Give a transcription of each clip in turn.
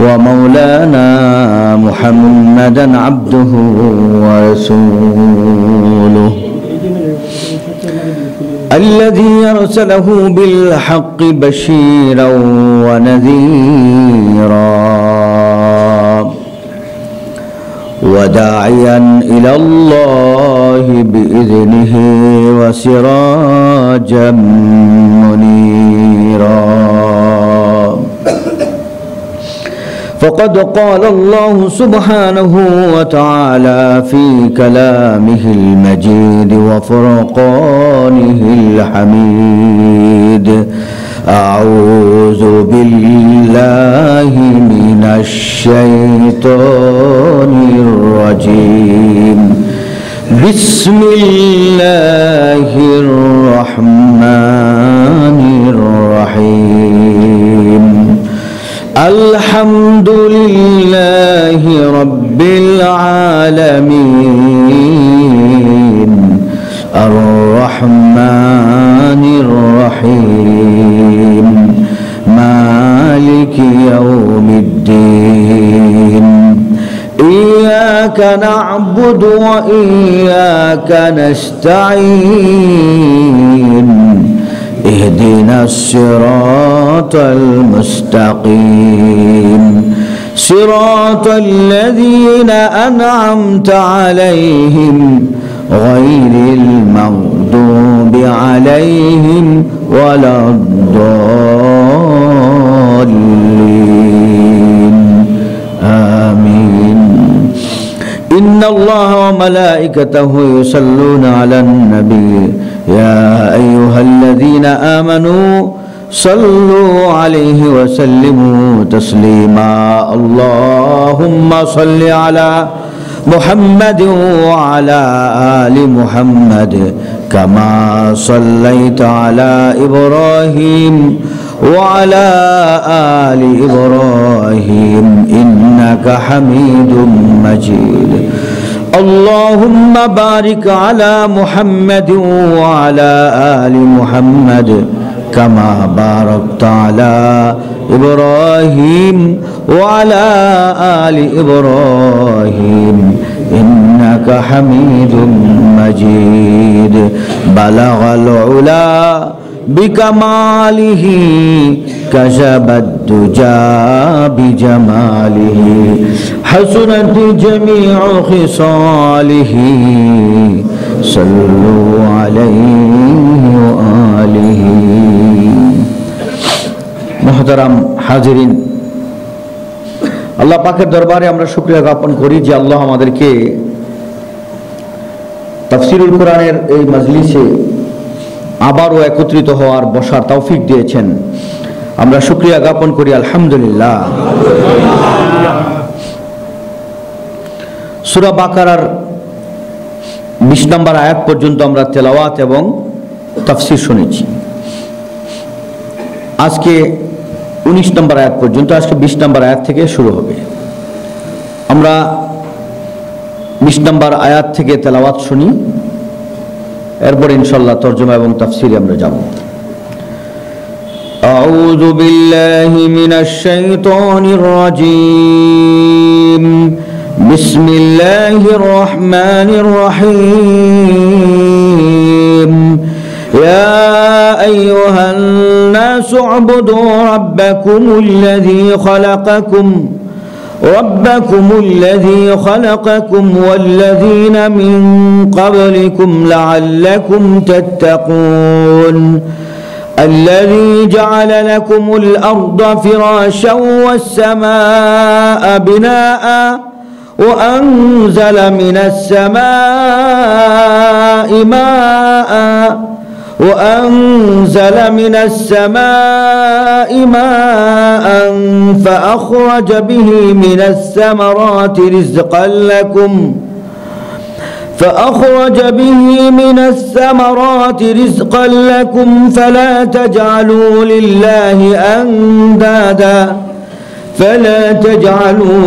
ومولانا محمدا عبده ورسوله الذي أرسله بالحق بشيرا ونذيرا وداعيا إلى الله بإذنه وسراجا منيرا فقد قال الله سبحانه وتعالى في كلامه المجيد وفرقانه الحميد أعوذ بالله من الشيطان الرجيم بسم الله الرحمن الرحيم الحمد لله رب العالمين الرحمن الرحيم مالك يوم الدين إياك نعبد وإياك نستعين اهدنا الصراط المستقيم صراط الذين أنعمت عليهم غير المغضوب عليهم ولا الضالين آمين إن الله وملائكته يصلون على النبي يا أيها الذين آمنوا صلوا عليه وسلموا تسليما اللهم صل على محمد وعلى آل محمد كما صليت على إبراهيم وعلى آل إبراهيم إنك حميد مجيد اللهم بارك على محمد وعلى آل محمد كما باركت على إبراهيم وعلى آل إبراهيم إنك حميد مجيد بلغ العلا بكماله كشف الدجى بجماله حسنت جميع خصاله صلوا عليه وآله محترم حاضرين আল্লাহ পাকের দরবারে আমরা শুকরিয়া জ্ঞাপন করি যে আল্লাহ আমাদেরকে তাফসীরুল কোরআনের এই মজলিসে আবারও একত্রিত হওয়ার বসার তৌফিক দিয়েছেন আমরা শুকরিয়া জ্ঞাপন করি আলহামদুলিল্লাহ সূরা বাকারার 20 নম্বর আয়াত পর্যন্ত আমরা তেলাওয়াত এবং তাফসীর শুনেছি আজকে 19 নম্বর আয়াত পর্যন্ত আজকে 20 নম্বর আয়াত থেকে শুরু হবে আমরা 20 নম্বর আয়াত থেকে তেলাওয়াত শুনি এরপর ইনশাআল্লাহ তরজমা এবং তাফসীরে আমরা যাব আউযু বিল্লাহি মিনাশ শাইতানির রাজীম বিসমিল্লাহির রহমানির রহিম ইয়া আইয়ুহান নাসু উবুদু রাব্বাকুমুল্লাযী খালাকাকুম ربكم الذي خلقكم والذين من قبلكم لعلكم تتقون الذي جعل لكم الأرض فراشا والسماء بناء وأنزل من السماء ماء وأنزل من السماء ماء فأخرج به من الثمرات رزقا لكم فلا تجعلوا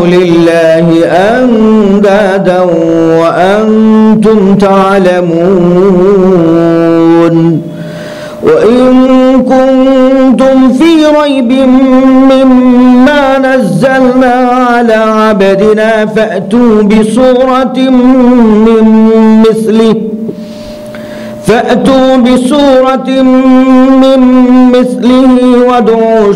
لله أندادا وأنتم تعلمون وإن كنتم في ريب مما نزلنا عبدنا فأتوا بسورة من مثله وادعوا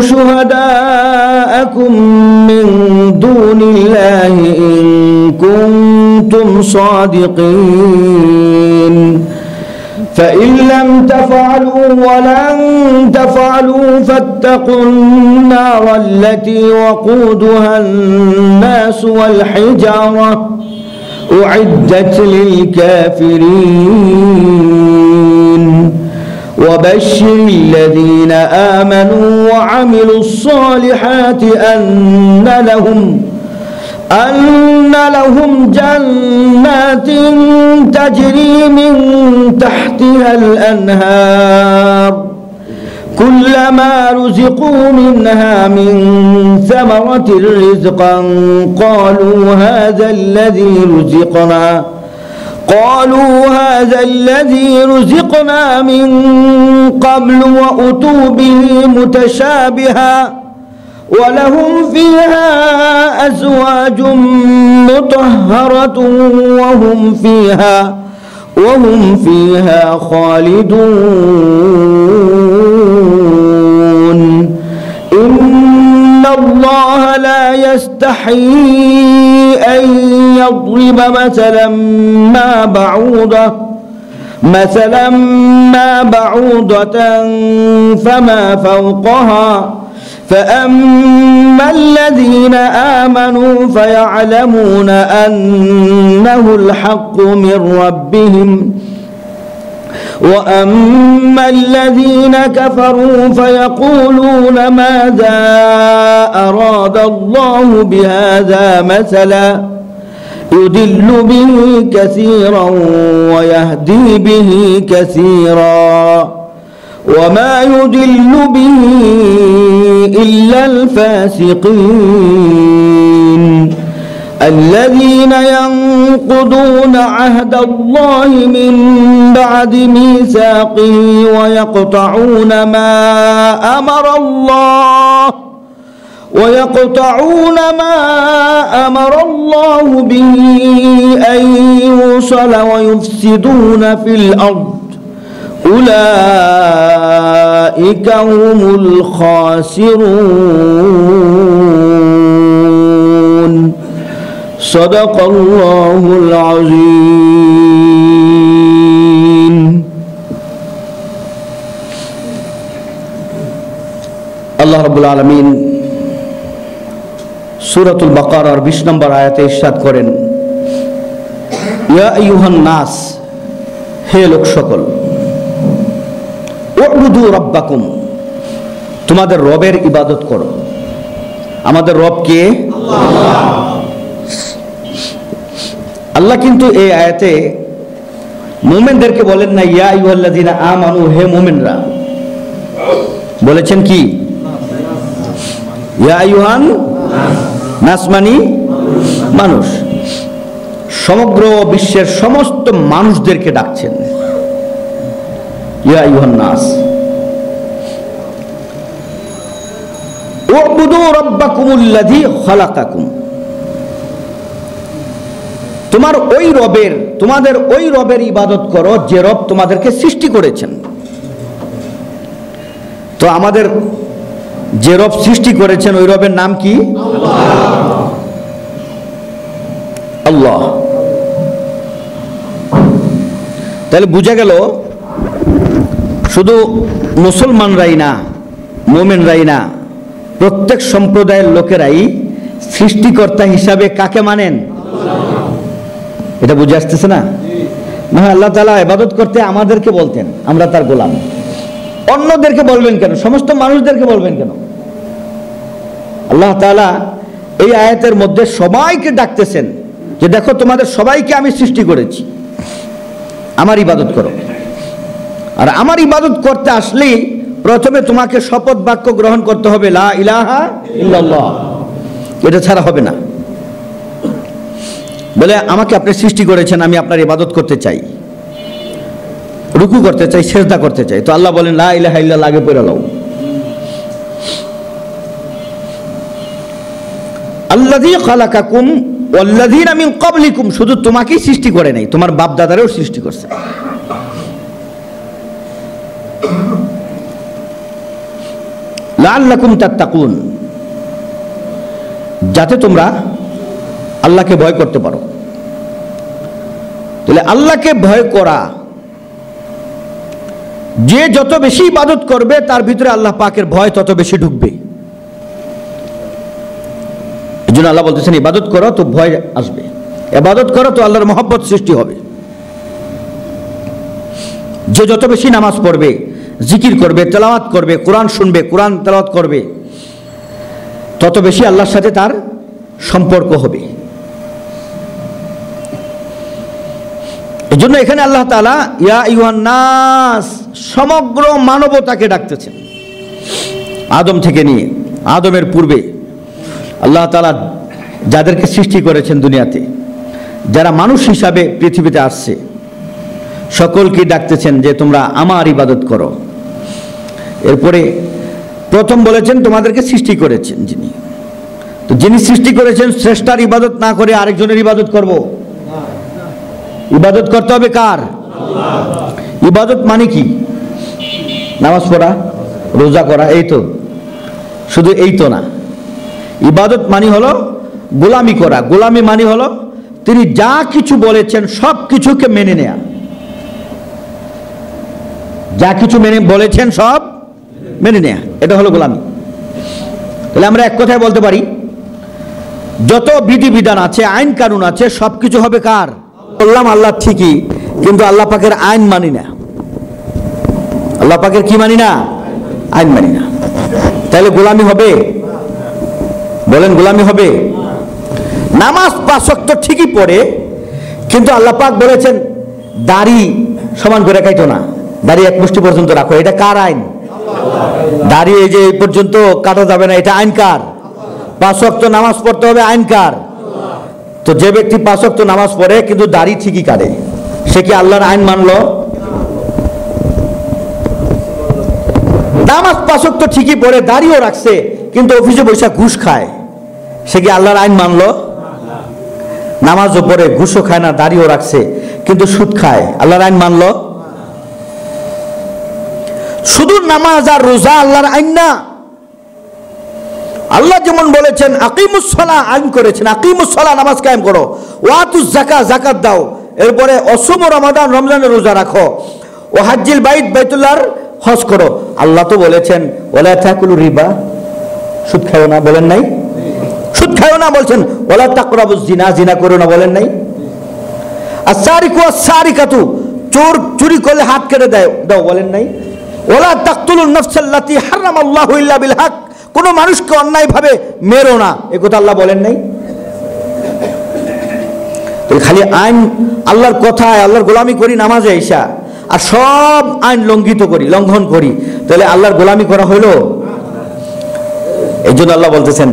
شهداءكم من دون الله إن كنتم صادقين فإن لم تفعلوا ولن تفعلوا فاتقوا النار التي وقودها الناس والحجارة أعدت للكافرين وبشر الذين آمنوا وعملوا الصالحات أن لهم جنات تجري من تحتها الأنهار كلما رزقوا منها من ثمرة رزقا قالوا هذا الذي رزقنا من قبل وأتوا به متشابها ولهم فيها أزواج مطهرة وهم فيها خالدون إن الله لا يستحيي أن يضرب مثلا ما بعوضة فما فوقها فأما الذين آمنوا فيعلمون أنه الحق من ربهم وأما الذين كفروا فيقولون ماذا أراد الله بهذا مثلا يضل به كثيرا ويهدي به كثيرا وما يضل به إلا الفاسقين الذين ينقضون عهد الله من بعد ميثاقه ويقطعون ما أمر الله به أن يوصل ويفسدون في الأرض أولئك هم الخاسرون صدق الله العظيم আল্লাহ রাব্বুল আলামিন সূরাতুল বাকারার 20 নম্বর আয়াতে ইরশাদ করেন ইয়া আইয়ুহান নাস হে লোক সকল উবুদু রাব্বাকুম তোমাদের রবের ইবাদত করো আমাদের রব কে আল্লাহ কিন্তু এই আয়াতে মুমিনদেরকে বলেন না ইয়া আইয়ুহাল্লাযিনা আমানু হে মুমিনরা বলেছেন কি ইয়া আইয়ুহান নাস মানে মানুষ সমগ্র বিশ্বের সমস্ত মানুষদেরকে ডাকছেন ইয়া আইয়ুহান নাস উবুদু রাব্বাকুমুল্লাযী খালাকাকুম তোমাদের ওই রবের ইবাদত করো যে রব তোমাদেরকে সৃষ্টি করেছেন তো আমাদের যে রব সৃষ্টি করেছেন ওই রবের নাম কি আল্লাহ তাহলে বোঝা গেল শুধু মুসলমানরাই না মুমিনরাই না প্রত্যেক সম্প্রদায়ের লোকেরাই সৃষ্টিকর্তা হিসাবে কাকে মানেন এটা বুঝে আসতেছে না আল্লাহ তাআলা ইবাদত করতে আমাদেরকে বলতেন আমরা তার গোলাম অন্যদেরকে বলবেন কেন সমস্ত মানুষদেরকে বলবেন কেন আল্লাহ তাআলা এই আয়াতের মধ্যে সবাইকে ডাকতেছেন যে দেখো তোমাদের সবাইকে আমি সৃষ্টি করেছি আমার ইবাদত করো আর আমার ইবাদত করতে আসলেই প্রথমে তোমাকে শপথ বাক্য গ্রহণ করতে হবে লা ইলাহা ইল্লাল্লাহ এটা ছাড়া হবে না বলে আমাকে আপনি সৃষ্টি করেছেন আমি আপনার ইবাদত করতে চাই রুকু করতে চাই, সেজদা করতে চাই, তো আল্লাহ বলেন লা ইলাহা ইল্লাল্লাহ আগে পড়ে নাও। আল্লাযী খালাকাকুম ওয়াল্লাযীনা মিন ক্বাবলিকুম, শুধু তোমাকেই সৃষ্টি করে নাই, তোমার বাপ দাদারেও সৃষ্টি করছে। লাআল্লাকুম তাত্তাকুন, যাতে তোমরা আল্লাহকে ভয় করতে পারো। তাহলে আল্লাহকে ভয় করা, যে যত বেশি ইবাদত করবে তার ভিতরে আল্লাহ পাকের ভয় তত বেশি ঢুকবে। এই জন্য আল্লাহ বলতেছেন ইবাদত করো তো ভয় আসবে, ইবাদত করো তো আল্লাহর মহব্বত সৃষ্টি হবে। যে যত বেশি নামাজ পড়বে, জিকির করবে, তেলাওয়াত করবে, কোরআন শুনবে, কোরআন তেলাওয়াত করবে, তত বেশি আল্লাহর সাথে তার সম্পর্ক হবে। এই জন্য এখানে আল্লাহ তাআলা ইয়া আইয়ুহান নাস, সমগ্র মানবতাকে ডাকতেছেন। আদম থেকে নিয়ে আদমের পূর্বে আল্লাহ তাআলা যাদেরকে সৃষ্টি করেছেন দুনিয়াতে, যারা মানুষ হিসাবে পৃথিবীতে আসছে, সকলকে ডাকতেছেন যে তোমরা আমার ইবাদত করো। এরপরে প্রথম বলেছেন তোমাদেরকে সৃষ্টি করেছেন যিনি, তো যিনি সৃষ্টি করেছেন শ্রেষ্ঠর ইবাদত না করে আরেকজনের ইবাদত করব? ইবাদত করতে হবে কার? ইবাদত মানে কি? নামাজ পড়া, রোজা করা, এই তো? শুধু এই তো না, ইবাদত মানে হলো গোলামি করা। গোলামি মানে হলো তিনি যা কিছু বলেছেন সব কিছুকে মেনে নেয়া, যা কিছু বলেছেন সব মেনে নেয়া, এটা হলো গোলামি। তাহলে আমরা এক কথায় বলতে পারি যত বিধিবিধান আছে, আইন কানুন আছে, সব কিছু হবে কার? বললাম আল্লাহ ঠিকই, কিন্তু আল্লাহ পাকের আইন মানি না। আল্লাহ পাকের কি মানি না? আইন মানি না। তাহলে গোলামি হবে? বলেন গোলামি হবে? নামাজ 5 ওয়াক্ত ঠিকই পড়ে, কিন্তু আল্লাহ পাক বলেছেন দাড়ি সমান করে কাটো না, দাড়ি এক মুষ্টি পর্যন্ত রাখো। এটা কার আইন? দাড়ি এই যে এই পর্যন্ত কাটা যাবে না, এটা আইন কার? 5 ওয়াক্ত নামাজ পড়তে হবে, আইন কার? তো যে ব্যক্তি 5 ওয়াক্ত নামাজ পড়ে কিন্তু দাড়ি ঠিকই কাটে, সে কি আল্লাহর আইন মানলো? নামাজ 5 ওয়াক্ত ঠিকই পড়ে, দাড়িও রাখছে, কিন্তু অফিসে বসে ঘুষ খায়, সে কি আল্লাহর আইন মানলো? নামাজও পড়ে, ঘুষও খায় না, দাড়িও রাখছে, কিন্তু সুদ খায়, আল্লাহর আইন মানলো? শুধু নামাজ আর রোজা আল্লাহর আইন না। আল্লাহ যেমন বলেছেন আকিমুস সালাহ, আইন করেছেন আকিমুস সালাহ, নামাজ কায়েম করো, ওয়াতুজ যাকাত, যাকাত দাও, এরপরে অসুম রমাদান, রমজানের রোজা রাখো, ও হাজ্জিল বাইত, বাইতুল্লাহর হজ করো। আল্লাহ তো বলেছেন ওয়ালা তাকুলু রিবা, সুদ খাও না, বলেন নাই? সুদ খাও না বলছেন, ওয়ালা তাকরাবুজ জিনা, জিনা করো না, বলেন নাই? আস-সারিকু আস-সারিকাতু, চোর চুরি করলে হাত কেটে দাও, বলেন নাই? ওয়ালা তাকতুলুন নাফসাল্লাতী হারামাল্লাহু ইল্লা বিল হক, কোন মানুষকে অন্যায়ভাবে মেরো না, এ কথা আল্লাহ বলেন নাই? তো খালি আইন আল্লাহর কথায় আল্লাহর গোলামি করি নামাজে আইসা, আর সব আইন লঙ্ঘন করি, তাহলে আল্লাহর গোলামি করা হইলো? এই জন্য আল্লাহ বলতেছেন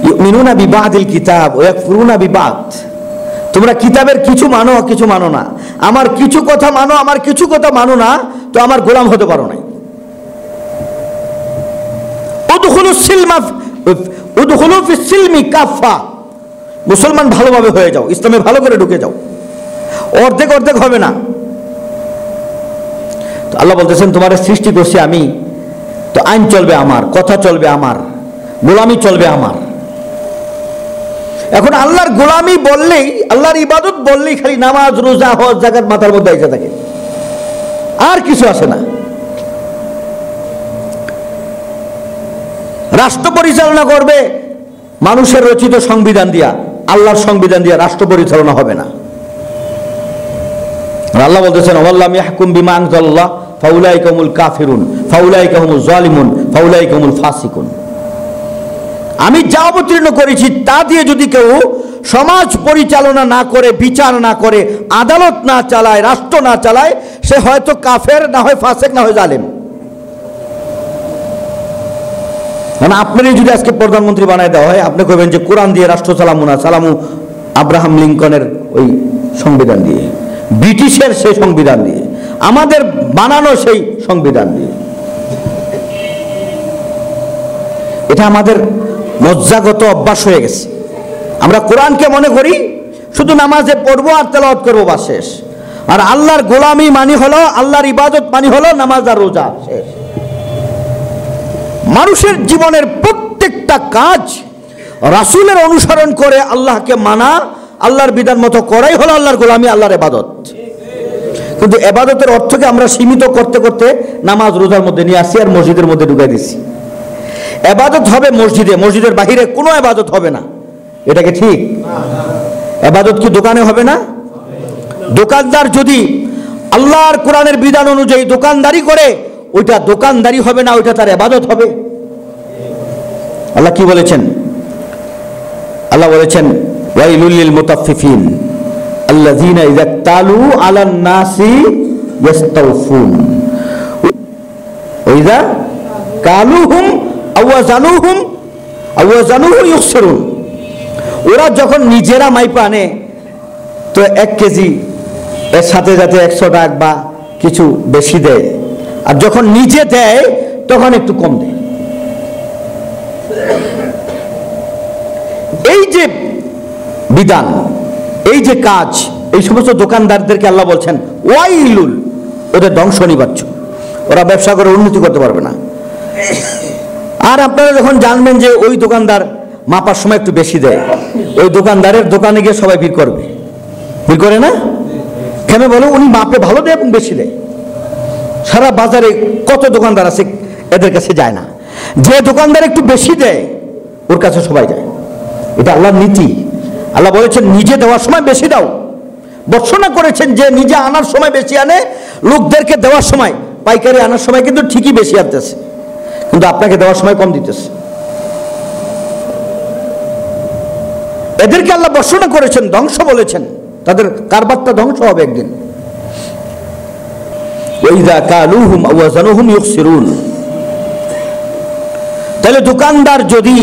ইউমিনুনা বিবাদিল কিতাব ওয়া ইয়াকফুরুনা বিবাদ, তোমরা কিতাবের কিছু মানো, কিছু মানো না। আমার কিছু কথা মানো, আমার কিছু কথা মানো না, তো আমার গোলাম হতে পারো না। উদখুলু ফিস সিলমি কাফা, মুসলমান ভালোভাবে হয়ে যাও, ইসলামে ভালো করে ঢুকে যাও, অর্ধেক অর্ধেক হবে না। তো আল্লাহ বলতেছেন তোমার সৃষ্টি করছি আমি, তো আইন চলবে আমার, কথা চলবে আমার, গোলামি চলবে আমার। এখন আল্লাহর গোলামি বললেই, আল্লাহর ইবাদত বললেই খালি নামাজ, রোজা, হজ, যাকাত মাথার মধ্যে এসে থাকে, আর কিছু আসে না। রাষ্ট্র পরিচালনা করবে মানুষের রচিত সংবিধান দিয়া, আল্লাহর সংবিধান দিয়া রাষ্ট্র পরিচালনা হবে না। আল্লাহ বলতেছেন ওয়াল্লাম ইয়াহকুম বিমা আনজালাল্লাহ ফাউলাইকা হুমুল কাফিরুন ফাউলাইকা হুমুজ জালিমুন ফাউলাইকা হুমুল ফাসিকুন, আমি যা অবতীর্ণ করেছি তা দিয়ে যদি কেউ সমাজ পরিচালনা না করে, বিচার না করে, আদালত না চালায়, রাষ্ট্র না চালায়, সে হয়তো কাফের, না হয় ফাসেক, না হয় জালেম। মানে আপনারই যদি আজকে প্রধানমন্ত্রী বানায় দেওয়া হয়, আপনি কইবেন যে কোরআন দিয়ে রাষ্ট্র চালামু না, চালামু আব্রাহাম লিঙ্কনের ওই সংবিধান দিয়ে, ব্রিটিশের সেই সংবিধান দিয়ে। আমাদের বানানো সেই সংবিধান দিয়ে। এটা আমাদের মজ্জাগত অভ্যাস হয়ে গেছে। আমরা কোরআনকে মনে করি শুধু নামাজে পড়বো আর তেলাওয়াত করবো, বা শেষ। আর আল্লাহর গোলামি মানি হলো, আল্লাহর ইবাদত মানি হলো নামাজ আর রোজা, শেষ। মানুষের জীবনের প্রত্যেকটা কাজ রাসূলের অনুসরণ করে আল্লাহকে মানা, আল্লাহর বিধান মতো করাই হলো আল্লাহর গোলামি, আল্লাহর ইবাদত। কিন্তু ইবাদতের অর্থকে আমরা সীমিত করতে করতে নামাজ রোজার মধ্যে নিয়ে আসি আর মসজিদের মধ্যে ঢুকাই দিচ্ছি। ইবাদত হবে মসজিদে, মসজিদের বাহিরে কোনো ইবাদত হবে না। এটা কি ঠিক? ইবাদত কি দোকানে হবে না? দোকানদার যদি আল্লাহর কোরআনের বিধান অনুযায়ী দোকানদারি করে, ওইটা দোকানদারি হবে না, ওইটা তার ইবাদত হবে। আল্লাহ কি বলেছেন? আল্লাহ বলেছেন ওয়াইলুল লিল মুতাফফিফিন আল্লাযীনা ইযা তালু আলান নাসি ইস্তাওফুন ওয়া ইযা কালুহুম আও ওয়াজানুহু ইউখসিরুন। ওরা যখন নিজেরা মাইপা আনে তো 1 কেজি এর সাথে যাতে 100 টাকা বা কিছু বেশি দেয়, আর যখন নিজে দেয় তখন একটু কম দেয়। এই যে বিধান, এই যে কাজ, এই সমস্ত দোকানদারদেরকে আল্লাহ বলছেন ওয়াইলুল, ওদের ধ্বংস অনিবার্য, ওরা ব্যবসা করে উন্নতি করতে পারবে না। আর আপনারা যখন জানবেন যে ওই দোকানদার মাপার সময় একটু বেশি দেয়, ওই দোকানদারের দোকানে গিয়ে সবাই ভিড় করবে। ভিড় করে না? কেন বলো? উনি মাপে ভালো দেয় এবং বেশি দেয়। সারা বাজারে কত দোকানদার আছে, এদের কাছে যায় না। যে দোকানদার একটু বেশি দেয় ওর কাছে সবাই যায়। এটা আল্লাহর নীতি। আল্লাহ বলেছেন নিজে দেওয়ার সময় বেশি দাও। বর্ষনা করেছেন যে নিজে আনার সময় বেশি আনে, লোকদেরকে দেওয়ার সময়, পাইকারি আনার সময় কিন্তু ঠিকই বেশি আনতেছে, কিন্তু আপনাকে দেওয়ার সময় কম দিতেছে। এদেরকে আল্লাহ বর্ষনা করেছেন, ধ্বংস বলেছেন, তাদের কারবারটা ধ্বংস হবে একদিন। ওয়াইযা কালুহুম আও ওয়াজানুহুম ইউখসিরুন। তাহলে দোকানদার যদি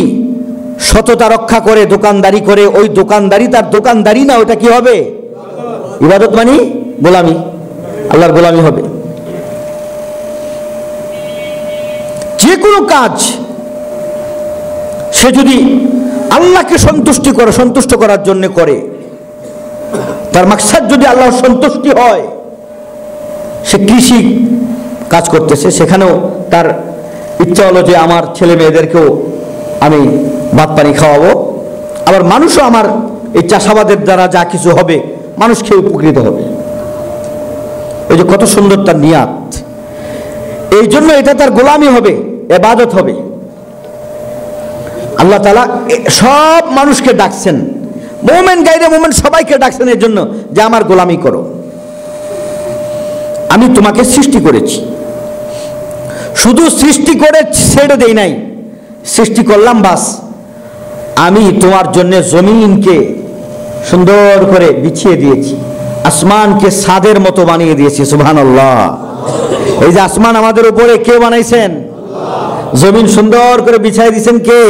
সততা রক্ষা করে দোকানদারি করে, ওই দোকানদারি তার দোকানদারি না, ওটা কি হবে? ইবাদত মানে গোলামি, আল্লাহর গোলামি হবে। যে কোনো কাজ সে যদি আল্লাহকে সন্তুষ্ট করার জন্য করে, তার মাকসাদ যদি আল্লাহর সন্তুষ্টি হয়, সে কৃষি কাজ করতেছে, সেখানেও তার ইচ্ছা হলো যে আমার ছেলে মেয়েদেরকেও আমি ভাত পানি খাওয়াবো, আবার মানুষও আমার এই চাষাবাদের দ্বারা যা কিছু হবে মানুষ খেয়ে উপকৃত হবে। এই যে কত সুন্দর তার নিয়াত, এই জন্য এটা তার গোলামি হবে, ইবাদত হবে। আল্লাহ তাআলা সব মানুষকে ডাকছেন, মুমিন গায়রে মুমিন সবাইকে ডাকছেন এর জন্য যে আমার গোলামি করো। আমি তোমাকে সৃষ্টি করেছি, শুধু সৃষ্টি করে ছেড়ে দেই নাই, সৃষ্টি করলাম বাস। আমি তোমার জন্য জমিনকে সুন্দর করে বিছিয়ে দিয়েছি, আসমানকে ছাদের মতো বানিয়ে দিয়েছি। সুবহানাল্লাহ। এই যে আসমান আমাদের উপরে কে বানাইছেন? জমিন সুন্দর করে বিছাই দিয়েছেন কে?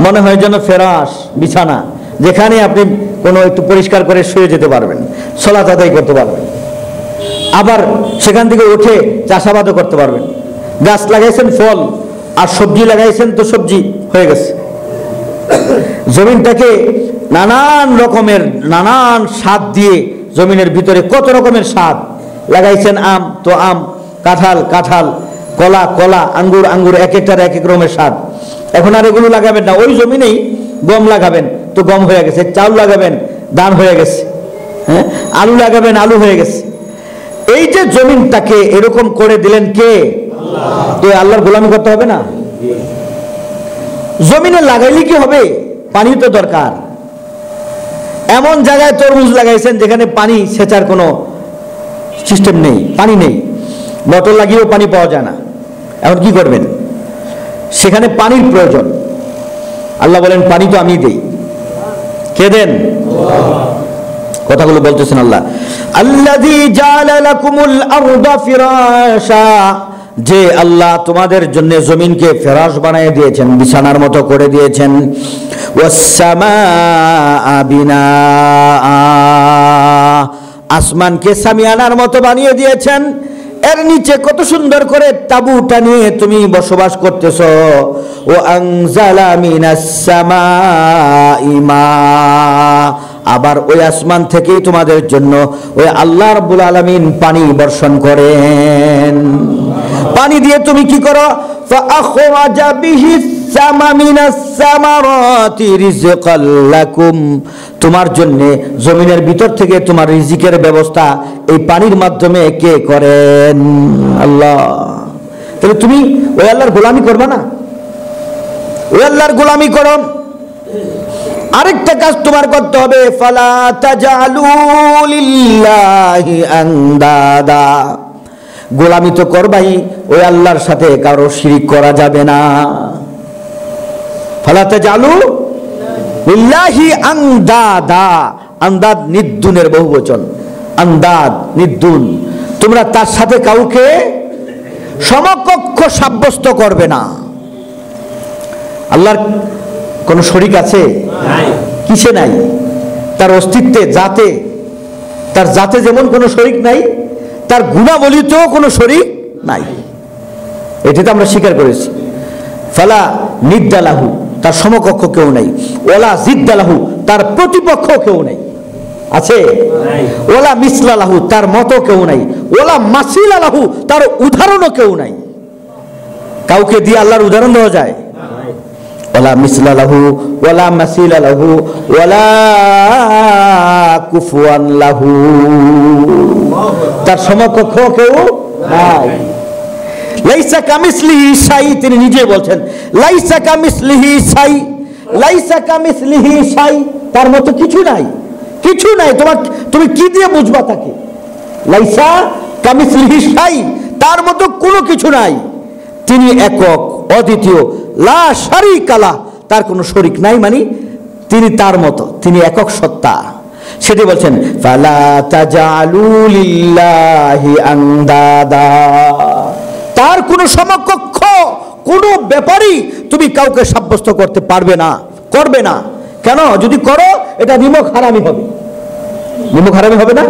মনে হয় যেন ফেরাশ বিছানা, যেখানে আপনি কোনো একটু পরিষ্কার করে শুয়ে যেতে পারবেন, সালাত আদায় করতে পারবেন, আবার সেখান থেকে উঠে চাষাবাদও করতে পারবেন। গাছ লাগাইছেন ফল, আর সবজি লাগাইছেন তো সবজি হয়ে গেছে। জমিনটাকে নানান স্বাদ দিয়ে, জমিনের ভিতরে কত রকমের স্বাদ লাগাইছেন, আম তো আম, কাঁঠাল, কলা, আঙ্গুর, এক একটার এক এক রকমের স্বাদ। এখন আর এগুলো লাগাবেন না, ওই জমিনেই গম লাগাবেন তো গম হয়ে গেছে, চাউল লাগাবেন ধান হয়ে গেছে, হ্যাঁ, আলু লাগাবেন আলু হয়ে গেছে। এই যে জমিনটাকে এরকম করে দিলেন কে? তো আল্লাহর গোলামি করতে হবে না? জমিনে লাগাইলে কি হবে? পানি তো দরকার। এমন জায়গায় তরমুজ লাগাইছেন যেখানে পানি সেচার কোনো সিস্টেম নেই, পানি নেই, মোটর লাগিয়েও পানি পাওয়া যায় না। এখন কি করবেন? সেখানে পানির প্রয়োজন। আল্লাহ বলেন পানি তো আমি দেই। কে দেন? কথাগুলো বলতেছেন আল্লাহ। আল্লাযী জাআলা লাকুমুল আরদা ফিরাশা, যে আল্লাহ তোমাদের জন্য জমিনকে ফেরাশ বানিয়ে দিয়েছেন, বিছানার মতো করে দিয়েছেন। ওয়াস সামাআ বিনাআ, আসমানকে সামিয়ানার মতো বানিয়ে দিয়েছেন, এর নিচে কত সুন্দর করে তাবু টানিয়ে তুমি বসবাস করতেছো। ও আনজালা মিনাস সামাই মা, আবার ওই আসমান থেকেই তোমাদের জন্য ওই আল্লাহ রাব্বুল আলামিন পানি বর্ষণ করেন। পানি দিয়ে তুমি কি করো? ফাআখরাজা বিহি সামা মিনাস সামারাতি রিজকাল লাকুম, তোমার জন্য জমিনের ভিতর থেকে তোমার রিজিকের ব্যবস্থা এই পানির মাধ্যমে কে করেন? আল্লাহ। তাহলে তুমি ওই আল্লাহর গোলামি করবে না? ওই আল্লাহর গোলামি করো। আরেকটা কাজ তোমার করতে হবে, ফালা তাজালু লিল্লাহি আনদাদা, গোলামি তো করবাই, ওই আল্লাহর সাথে কারো শিরিক করা যাবে না। ফালা তাজালু লিল্লাহি আনদাদা, আন্দাদ নিদ্দুনের বহুবচন, আন্দাদ নিদ্দুন, তোমরা তার সাথে কাউকে সমকক্ষ সাব্যস্ত করবে না। আল্লাহর কোন শরিক আছে? কিসে নাই? তার অস্তিত্বে, জাতে, তার জাতে যেমন কোনো শরিক নাই, তার গুণাবলীতেও কোনো শরিক নাই। এটা তো আমরা স্বীকার করেছি। ফালা নিদ্দালাহু, তার সমকক্ষ কেউ নাই। ওলা জিদ্দালাহু, তার প্রতিপক্ষ কেউ নাই। আছে? ওলা মিসলালাহু, তার মতো কেউ নাই। ওলা মাসিলালাহু, তার উদাহরণও কেউ নাই। কাউকে দিয়ে আল্লাহর উদাহরণ দেওয়া যায়? ওয়ালা মিসলালাহু ওয়ালা মাসিলালাহু ওয়ালা কুফুয়ান লাহু, তার সমকক্ষ কেউ নাই। লাইসা কামিসলিহি শাই, তিনি নিজে বলছেন লাইসা কামিসলিহি শাই, লাইসা কামিসলিহি শাই, তার মতো কিছু নাই, কিছু নাই। তুমি কি দিয়ে বুঝবা তাকে? লাইসা কামিসলিহি শাই, তার মতো কোনো কিছু নাই। তিনি একক, অদ্বিতীয়, লা শারিকা লাহ, তার কোনো শরিক নাই, মানে তিনি তার মতো, তিনি একক সত্তা। সেটি বলছেন ফালা তাজালু লিল্লাহি আনদাদা, তার কোনো সমকক্ষ কোনো ব্যাপারই তুমি কাউকে সাব্যস্ত করতে পারবে না, করবে না। কেন? যদি করো এটা নিমক হারামি হবে। নিমক হারামি হবে না?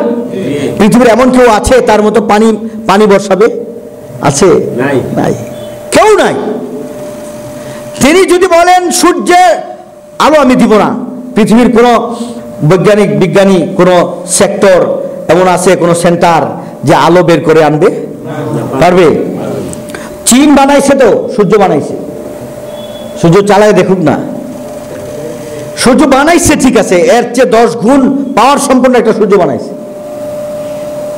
পৃথিবীর এমন কেউ আছে তার মতো পানি বর্ষাবে? আছে? নাই, কেউ নাই। তিনি যদি বলেন সূর্যের আলো আমি দিব না, পৃথিবীর কোন বিজ্ঞানী কোন সেক্টর এমন আছে, কোন সেন্টার যে আলো বের করে আনবে? পারবে? চীন বানাইছে তো, সূর্য বানাইছে, সূর্য চালায় দেখুক না। সূর্য বানাইছে ঠিক আছে, এর চেয়ে 10 গুণ পাওয়ার সম্পন্ন একটা সূর্য বানাইছে।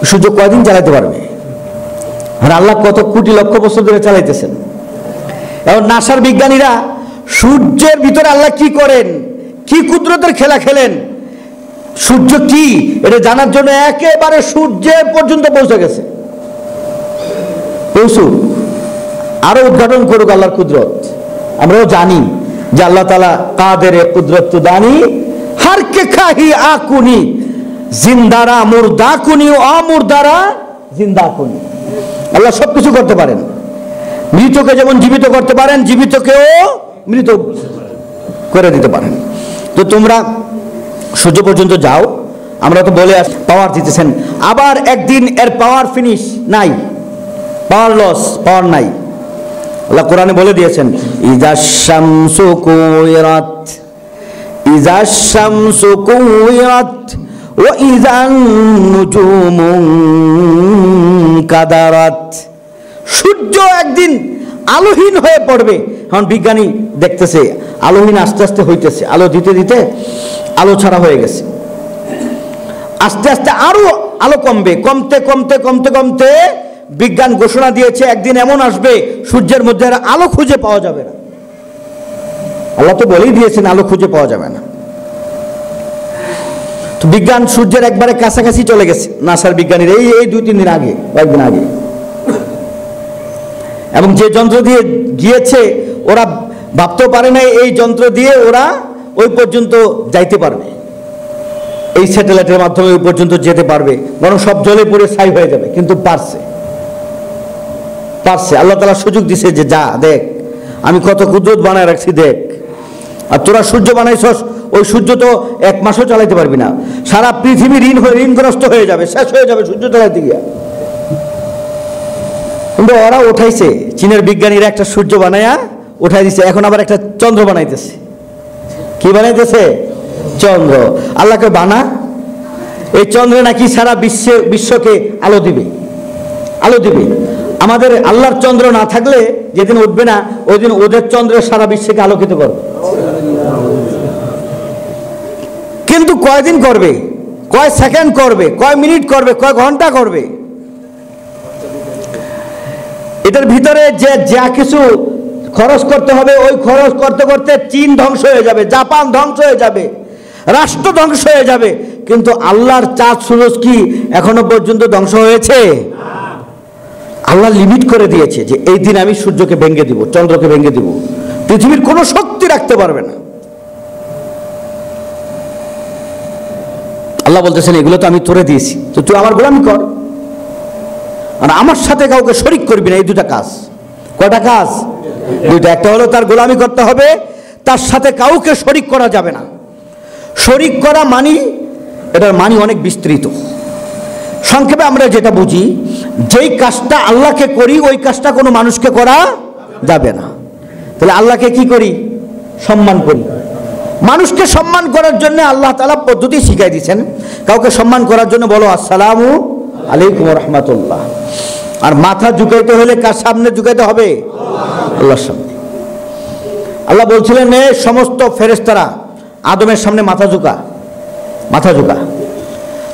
সূর্য কয়দিন চালাতে পারবে? আর আল্লাহ কত কোটি লক্ষ বছর ধরে চালাইতেছেন। এখন নাসার বিজ্ঞানীরা সূর্যের ভিতরে আল্লাহ কি করেন, কি কুদরতের খেলা খেলেন, সূর্য কি এটা জানার জন্য একেবারে সূর্যের পর্যন্ত পৌঁছে গেছে। পৌঁছুক, আরো উদ্ঘাটন করুক আল্লাহর কুদরত। আমরাও জানি যে আল্লাহ তাআলা কাদের কুদরত দানি হার কে খাহি আকুনি, জিন্দারা মুর্দা কুনি, অমুর্দারা জিন্দা কুনি। আল্লাহ সবকিছু করতে পারেন। মৃতকে যেমন জীবিত করতে পারেন, জীবিতকেও মৃত করে দিতে পারেন। তো তোমরা সূর্য পর্যন্ত যাও, আমরা তো বলে পাওয়ার দিতেছেন, আবার একদিন এর পাওয়ার ফিনিশ নাই, পাওয়ার লস, পাওয়ার নাই। আল্লাহ কোরআনে বলে দিয়েছেন ইজা শামসু কুইরাত, ইজা শামসু কুইরাত ওয়া ইজান নুজুমু কাদারাত, সূর্য একদিন আলোহীন হয়ে পড়বে। এখন বিজ্ঞানী দেখতেছে আলোহীন আস্তে আস্তে হইতেছে, আলো দিতে দিতে আলো ছাড়া হয়ে গেছে, আস্তে আস্তে আরো আলো কমবে, কমতে কমতে কমতে কমতে বিজ্ঞান ঘোষণা দিয়েছে একদিন এমন আসবে সূর্যের মধ্যে আলো খুঁজে পাওয়া যাবে না। আল্লাহ তো বলেই দিয়েছেন আলো খুঁজে পাওয়া যাবে না। তো বিজ্ঞান সূর্যের একবারে কাছাকাছি চলে গেছে, নাসার বিজ্ঞানীরা এই 2-3 দিন আগে, কয়েকদিন আগে। এবং যে যন্ত্র দিয়ে গিয়েছে ওরা ভাবতেও পারে না এই যন্ত্র দিয়ে ওরা ওই পর্যন্ত যাইতে পারবে, এই স্যাটেলাইটের মাধ্যমে ওই পর্যন্ত যেতে পারবে, বরং সব জলে পড়ে ছাই হয়ে যাবে। কিন্তু পারছে, আল্লাহ তাআলা সুযোগ দিছে যে যা দেখ আমি কত কুদরত বানায় রাখছি দেখ। আর তোরা সূর্য বানাইছস ওই সূর্য তো 1 মাসও চালাইতে পারবি না, সারা পৃথিবী ঋণগ্রস্ত হয়ে যাবে, শেষ হয়ে যাবে সূর্য চালাইতে গিয়া। কিন্তু ওরা উঠাইছে, চীনের বিজ্ঞানীরা একটা সূর্য বানায়া উঠাই দিছে, এখন আবার একটা চন্দ্র বানাইতেছে। কি বানাইতেছে? চন্দ্র। আল্লাহকে বানা, এই চন্দ্র নাকি সারা বিশ্বকে আলো দিবে, আলো দিবে। আমাদের আল্লাহর চন্দ্র না থাকলে যেদিন উঠবে না ওই দিন ওদের চন্দ্র সারা বিশ্বকে আলোকিত করবে। কিন্তু কয়দিন করবে, কয় সেকেন্ড করবে, কয় মিনিট করবে, কয় ঘন্টা করবে? এটার ভিতরে যে যা কিছু খরচ করতে হবে, ওই খরচ করতে করতে চীন ধ্বংস হয়ে যাবে, জাপান ধ্বংস হয়ে যাবে, রাষ্ট্র ধ্বংস হয়ে যাবে। কিন্তু আল্লাহর চাঁদ সূরজ কি এখনো পর্যন্ত ধ্বংস হয়েছে? আল্লাহ লিমিট করে দিয়েছে যে এই দিন আমি সূর্যকে ভেঙে দিব, চন্দ্রকে ভেঙে দিব, পৃথিবীর কোনো শক্তি রাখতে পারবে না। আল্লাহ বলতেছেন এগুলো তো আমি তোরে দিয়েছি, তো তুই আমার গোলামি কর, আর আমার সাথে কাউকে শরিক করবি না। এই দুটা কাজ। কয়টা কাজ? দুইটা। একটা হলো তার গোলামি করতে হবে, তার সাথে কাউকে শরিক করা যাবে না। শরিক করা মানি, এটার মানি অনেক বিস্তৃত। সংক্ষেপে আমরা যেটা বুঝি, যেই কাজটা আল্লাহকে করি ওই কাজটা কোনো মানুষকে করা যাবে না। তাহলে আল্লাহকে কি করি? সম্মান করি। মানুষকে সম্মান করার জন্য আল্লাহ তাআলা পদ্ধতি শিখাই দিয়েছেন। কাউকে সম্মান করার জন্য বলো আসসালামু আলাইকুম ওয়া রাহমাতুল্লাহ। আর মাথা ঝুঁকাইতে হলে কার সামনে ঝুঁকাইতে হবে? আল্লাহর সামনে। আল্লাহ বলছিলেন এই সমস্ত ফেরেশতারা আদমের সামনে মাথা ঝুঁকা, মাথা ঝুঁকা।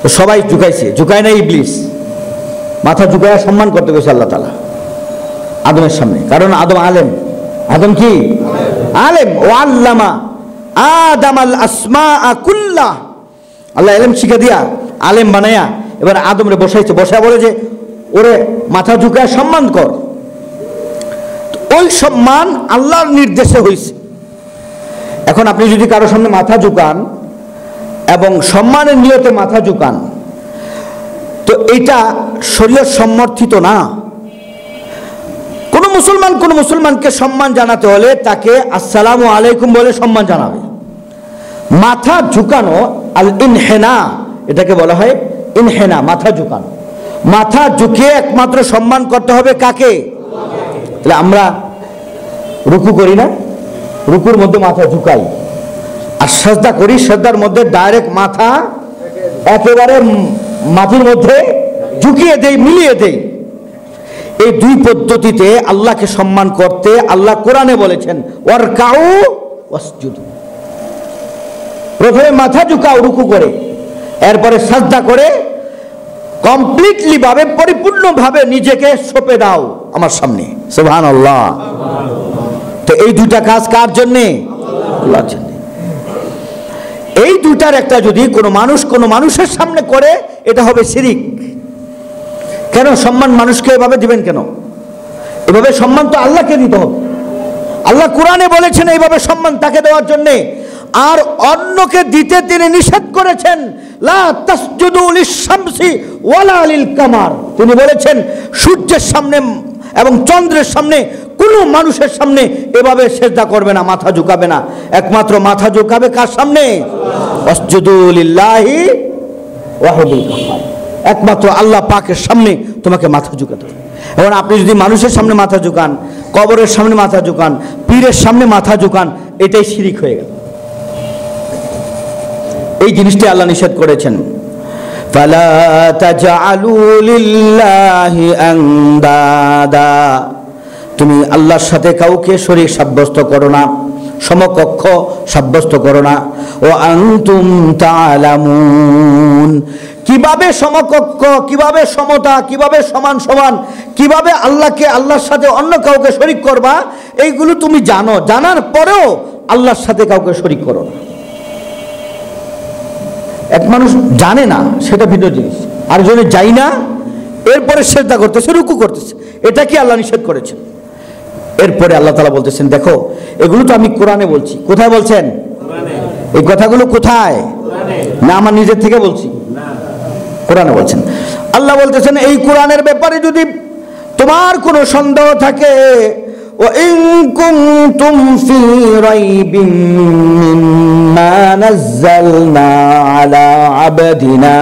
তো সবাই ঝুঁকাইছে, ঝুঁকায় না ইবলিস, মাথা ঝুঁকায় সম্মান করতে গেছে আল্লাহ তাআলা আদমের সামনে। কারণ আদম আলেম। আদম কি আলেম? ও আল্লামা আদম আল আসমাআ কুল্লাহ। আল্লাহ ইলম শিখা দিয়া আলেম বানায়া এবার আদমরে বসাইছে, বসা বলে যে ওরে মাথা ঝুঁকায় সম্মান কর। ওই সম্মান আল্লাহর নির্দেশে হয়েছে। এখন আপনি যদি কারোর সামনে মাথা ঝুঁকান এবং সম্মানের নিয়তে মাথা ঝুঁকান, তো এটা শরীয়ত সমর্থিত না। কোন মুসলমানকে সম্মান জানাতে হলে তাকে আসসালামু আলাইকুম বলে সম্মান জানাবে। মাথা ঝুঁকানো আল ইনহেনা, এটাকে বলা হয় ইনহেনা, মাথা ঝুঁকানো। মাথা ঝুঁকিয়ে একমাত্র সম্মান করতে হবে কাকে? তাহলে আমরা রুকু করি না, রুকুর মধ্যে মাথা ঝুঁকাই, আর সাজদা করি, সাজদার মধ্যে ডাইরেক্ট মাথা একেবারে মাটির মধ্যে ঝুঁকিয়ে দেই, মিলিয়ে দেই। এই দুই পদ্ধতিতে আল্লাহকে সম্মান করতে আল্লাহ কোরআনে বলেছেন ওয়ারকাউ ওয়াসজুদু। প্রথমে মাথা ঝুঁকাও রুকু করে, এরপরে সাজদা করে কমপ্লিটলি ভাবে, পরিপূর্ণভাবে নিজেকে সঁপে দাও আমার সামনে। সুবহানাল্লাহ। তো এই দুইটা কাজ কার জন্যে? আল্লাহর জন্য। এই দুটার একটা যদি কোনো মানুষের সামনে করে, এটা হবে শিরিক। কেন সম্মান মানুষকে এভাবে দিবেন কেন? এভাবে সম্মান তো আল্লাহকে দিতে হবে। আল্লাহ কোরআনে বলেছেন এইভাবে সম্মান তাকে দেওয়ার জন্যে, আর অন্যকে দিতে তিনি নিষেধ করেছেন লা তাসজুদু লিশ-শামসি ওয়ালা লিল কামার। তিনি বলেছেন সূর্যের সামনে এবং চন্দ্রের সামনে কোনো মানুষের সামনে এভাবে সিজদা করবে না, মাথা ঝুঁকাবে না। একমাত্র মাথা ঝুঁকাবে কার সামনে? আসজুদু লিল্লাহি ওয়াহদিল কাহার। একমাত্র আল্লাহ পাকের সামনে তোমাকে মাথা ঝুঁকাতে হবে। এখন আপনি যদি মানুষের সামনে মাথা ঝুঁকান, কবরের সামনে মাথা ঝুঁকান, পীরের সামনে মাথা ঝুঁকান, এটাই শিরিক হয়ে গেল। এই জিনিসটা আল্লাহ নিষেধ করেছেন। ফালা তাজআলু লিল্লাহি আনদাদা, তুমি আল্লাহর সাথে কাউকে শরীক সাব্যস্ত করো না, সমকক্ষ সাব্যস্ত করো না। ও আনতুম তাআলামুন, কিভাবে সমকক্ষ, কিভাবে সমতা, কিভাবে সমান সমান, কিভাবে আল্লাহকে আল্লাহর সাথে অন্য কাউকে শরীক করবা, এইগুলো তুমি জানো। জানার পরেও আল্লাহর সাথে কাউকে শরীক করো না। এক মানুষ জানে না, সেটা ভিন্ন জিনিস। আরেকজনে যাই না, এরপরে সিজদা করতেছে, রুকু করতেছে, এটা কি আল্লাহ নিষেধ করেছেন? এরপরে আল্লাহ তাআলা বলতেছেন দেখো এগুলো তো আমি কোরআনে বলছি। কোথায় বলছেন? এই কথাগুলো কোথায়? না আমার নিজের থেকে বলছি, কোরআনে বলছেন। আল্লাহ বলতেছেন এই কোরআনের ব্যাপারে যদি তোমার কোনো সন্দেহ থাকে, وإن كنتم في ريب مما نزلنا على عبدنا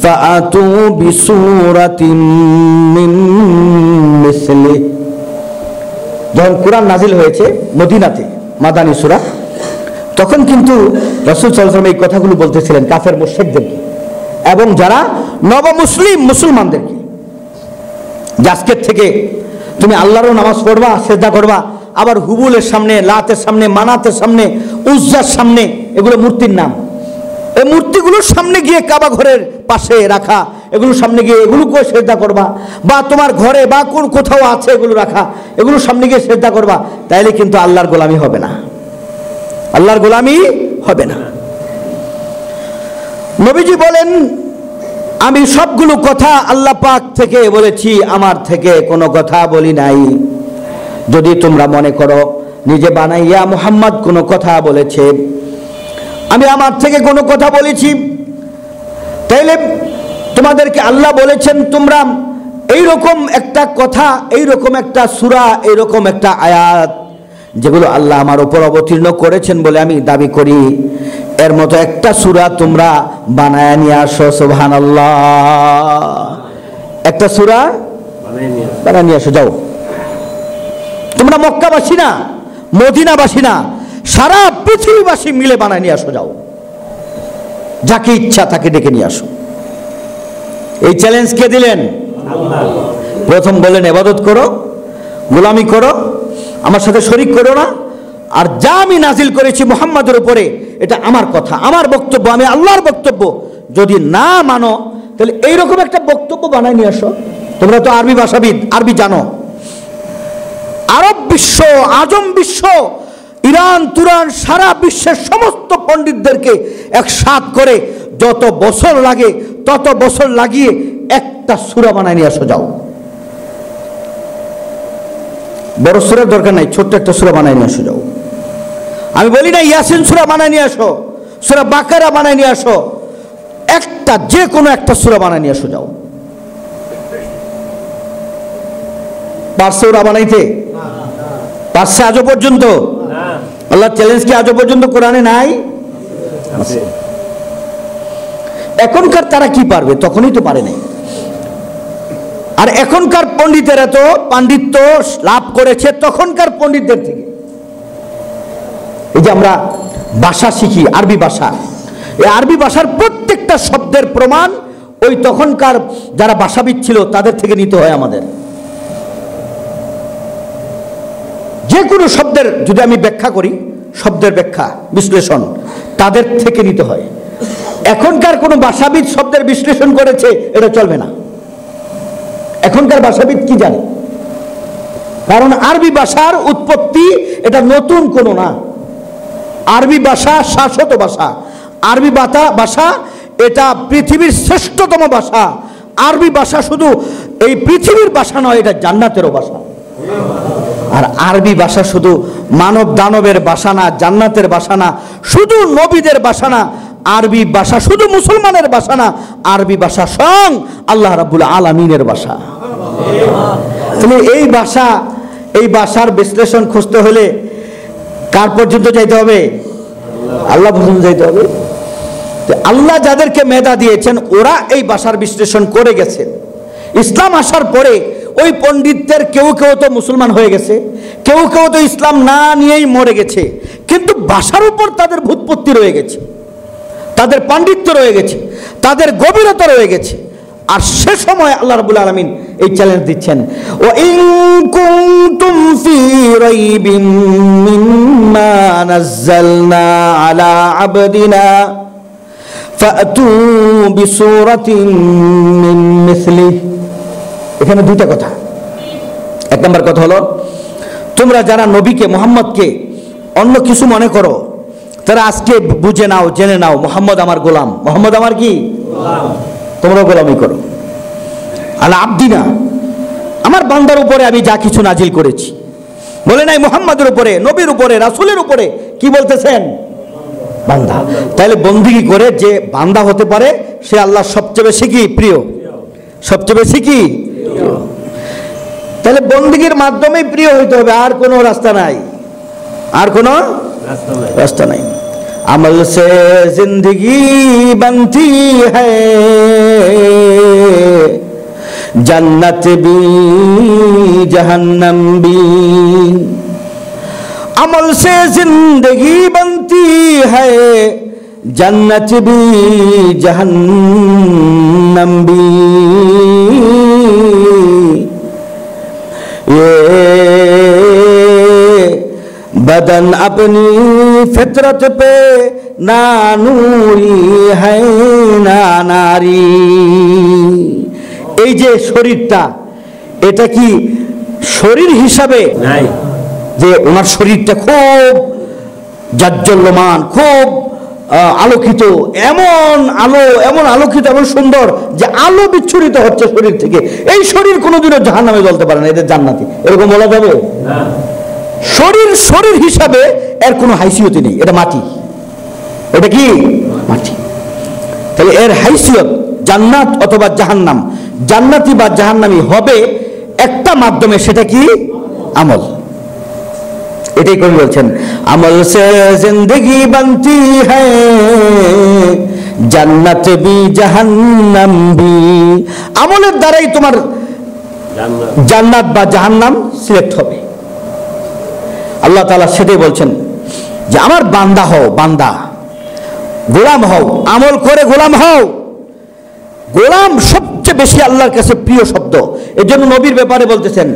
فأتوا بسورة من مثله। যখন কোরআন নাজিল হয়েছে মদিনাতে, মাদানী সূরা, তখন কিন্তু রাসূল সাল্লাল্লাহু আলাইহি ওয়াসাল্লাম এই কথাগুলো বলতেছিলেন কাফের মুশরিকদেরকে এবং যারা মুসলমানদেরকে, যে আজকের থেকে তুমি আল্লাহরও নামাজ পড়বা, সিজদা করবা, আবার হুবুলের সামনে, লাতের সামনে, মানাতের সামনে, উজ্জার সামনে, এগুলো মূর্তির নাম, এই মূর্তিগুলোর সামনে গিয়ে কাবা ঘরের পাশে রাখা, এগুলোর সামনে গিয়ে এগুলোকে সিজদা করবা, বা তোমার ঘরে বা কোন কোথাও আছে এগুলো রাখা, এগুলোর সামনে গিয়ে সিজদা করবা, তাইলে কিন্তু আল্লাহর গোলামি হবে না, আল্লাহর গোলামি হবে না। নবীজি বলেন, আমি সবগুলো কথা আল্লাহ পাক থেকে বলেছি, আমার থেকে কোনো কথা বলি নাই। যদি তোমরা মনে করো নিজে বানাইয়া মুহাম্মদ কোনো কথা বলেছে, আমি আমার থেকে কোনো কথা বলেছি, তাইলে তোমাদেরকে আল্লাহ বলেছেন তোমরা এইরকম একটা কথা, এইরকম একটা সূরা, এইরকম একটা আয়াত যেগুলো আল্লাহ আমার উপর অবতীর্ণ করেছেন বলে আমি দাবি করি, এর মতো একটা সূরা তোমরা বানায় নিয়ে আসো। সুবহানাল্লাহ। একটা সূরা বানায় নিয়ে আসো, যাও। তোমরা মক্কাবাসী না, মদিনাবাসী না, সারা পৃথিবীবাসী মিলে বানায় নিয়ে আসো, যাও। যাকে ইচ্ছা তাকে ডেকে নিয়ে আসো। এই চ্যালেঞ্জ কে দিলেন? আল্লাহ। প্রথম বলেন ইবাদত করো, গোলামি করো, আমার সাথে শরীক করো না, আর যা আমি নাজিল করেছি মুহাম্মাদের উপরে এটা আমার কথা, আমার বক্তব্য, আমি আল্লাহর বক্তব্য। যদি না মানো তাহলে এইরকম একটা বক্তব্য বানায় নিয়ে আসো। তোমরা তো আরবি ভাষাবিদ, আরবি জানো। আরব বিশ্ব, আজম বিশ্ব, ইরান তুরান, সারা বিশ্বের সমস্ত পণ্ডিতদেরকে একসাথ করে যত বছর লাগে তত বছর লাগিয়ে একটা সূরা বানায় নিয়ে আসো, যাও। বড় সূরার দরকার নাই, ছোট্ট একটা সূরা বানায় নিয়ে আসো, যাও। আমি বলি না ইয়াসিন সূরা বানায় নিয়ে আসো, সূরা বাকারা বানায় নিয়ে আসো, একটা যে কোনো একটা সূরা বানায় নিয়ে আসো, যাও। পারছে ওরা বানাইতে? পারছে আজও পর্যন্ত? আল্লাহ চ্যালেঞ্জ কি আজও পর্যন্ত কোরআনে নাই? এখনকার তারা কি পারবে? তখনই তো পারে নাই। আর এখনকার পণ্ডিতেরা তো পাণ্ডিত্য লাভ করেছে তখনকার পণ্ডিতদের থেকে। এই যে আমরা ভাষা শিখি, আরবি ভাষা, এই আরবি ভাষার প্রত্যেকটা শব্দের প্রমাণ ওই তখনকার যারা ভাষাবিদ ছিল তাদের থেকে নিতে হয় আমাদের। যে কোনো শব্দের যদি আমি ব্যাখ্যা করি, শব্দের ব্যাখ্যা বিশ্লেষণ তাদের থেকে নিতে হয়। এখনকার কোনো ভাষাবিদ শব্দের বিশ্লেষণ করেছে এটা চলবে না। এখনকার ভাষাবিদ কি জানে? কারণ আরবি ভাষার উৎপত্তি এটা নতুন কোনো না। আরবি ভাষা শাশ্বত ভাষা। আরবি ভাষা এটা পৃথিবীর শ্রেষ্ঠতম ভাষা। আরবি ভাষা শুধু এই পৃথিবীর ভাষা নয়, এটা জান্নাতেরও ভাষা। আর আরবি ভাষা শুধু মানব দানবের ভাষা না, জান্নাতের ভাষা না, শুধু নবীদের ভাষা না, আরবি ভাষা শুধু মুসলমানের ভাষা না, আরবি ভাষা স্বয়ং আল্লাহ রাব্বুল আলামিনের ভাষা। তাহলে এই ভাষার বিশ্লেষণ খুঁজতে হলে কার পর্যন্ত যাইতে হবে? আল্লাহ পর্যন্ত যাইতে হবে। আল্লাহ যাদেরকে মেধা দিয়েছেন ওরা এই ভাষার বিশ্লেষণ করে গেছেন। ইসলাম আসার পরে ওই পণ্ডিতদের কেউ কেউ তো মুসলমান হয়ে গেছে, কেউ কেউ তো ইসলাম না নিয়েই মরে গেছে, কিন্তু ভাষার উপর তাদের ভূতপত্তি রয়ে গেছে, তাদের পাণ্ডিত্য রয়ে গেছে, তাদের গভীরতা রয়ে গেছে। আর সে সময় আল্লাহ রাব্বুল আলামিন এই চ্যালেঞ্জ দিচ্ছেন, ওয়া ইন কুনতুম ফি রাইবিন মিম্মা নাযালনা আলা আবদিনা ফাতু বিসূরাতিন মিন মিসলিহি। এখানে দুইটা কথা। এক নম্বর কথা হলো, তোমরা যারা নবীকে মুহাম্মদকে অন্য কিছু মনে করো তারা আজকে বুঝে নাও, জেনে নাও, মুহাম্মদ আমার গোলাম। মুহাম্মদ আমার কি গোলাম? তোমরা গোলামি করো। আলা আবদিনা, আমার বান্দার উপরে আমি যা কিছু নাজিল করেছি। বলে নাই মুহাম্মাদের উপরে, নবীর উপরে, রাসূলের উপরে। কি বলতেছেন? বান্দা। তাহলে বন্দেগী করে যে বান্দা হতে পারে সে আল্লাহর সবচেয়ে বেশি কি প্রিয়? সবচেয়ে বেশি কি? তাহলে বন্দেগীর মাধ্যমেই প্রিয় হইতে হবে, আর কোনো রাস্তা নাই, আর কোনো রাস্তা নাই। আমল সে জিন্দগি বনতি হ্যায়, जन्नत भी जहन्नम भी। अमल से जिंदगी बनती है, जन्नत भी जहन्नम भी। ये बदन अपनी फितरत पे ना नूरी है ना नारी। এই যে শরীরটা, এটা কি শরীর হিসাবে নাই, যে ওনার শরীরটা খুব জাজ্জল্যমান, খুব আলোকিত, এমন আলো, এমন আলোকিত, এমন সুন্দর যে আলো বিচ্ছুরিত হচ্ছে শরীর থেকে, এই শরীর কোনোদিনও জাহান্নামে জ্বলতে পারে না, এদের জান্নাতি, এরকম বলা যাবে না। শরীর শরীর হিসাবে এর কোনো হাইসিয়তই নেই, এটা মাটি, এটা কি মাটি। তাহলে এর হাইসিয়ত জান্নাত অথবা জাহান্নাম, জান্নাতি বা জাহান্নামী হবে একটা মাধ্যমে, সেটা কি আমল। এটাই কবি বলছেন, আমল সে জিন্দগি বনতি হ্যায়, জান্নাত বি জাহান্নাম বি। আমলের দ্বারাই তোমার জান্নাত বা জাহান্নাম সিলেক্ট হবে। আল্লাহ তাআলা সেটাই বলছেন যে আমার বান্দা হও, বান্দা, গোলাম হও, আমল করে গোলাম হও। গোলাম সবচেয়ে বেশি আল্লাহর কাছে প্রিয় শব্দ। এর জন্য নবীর ব্যাপারে বলতেছেন,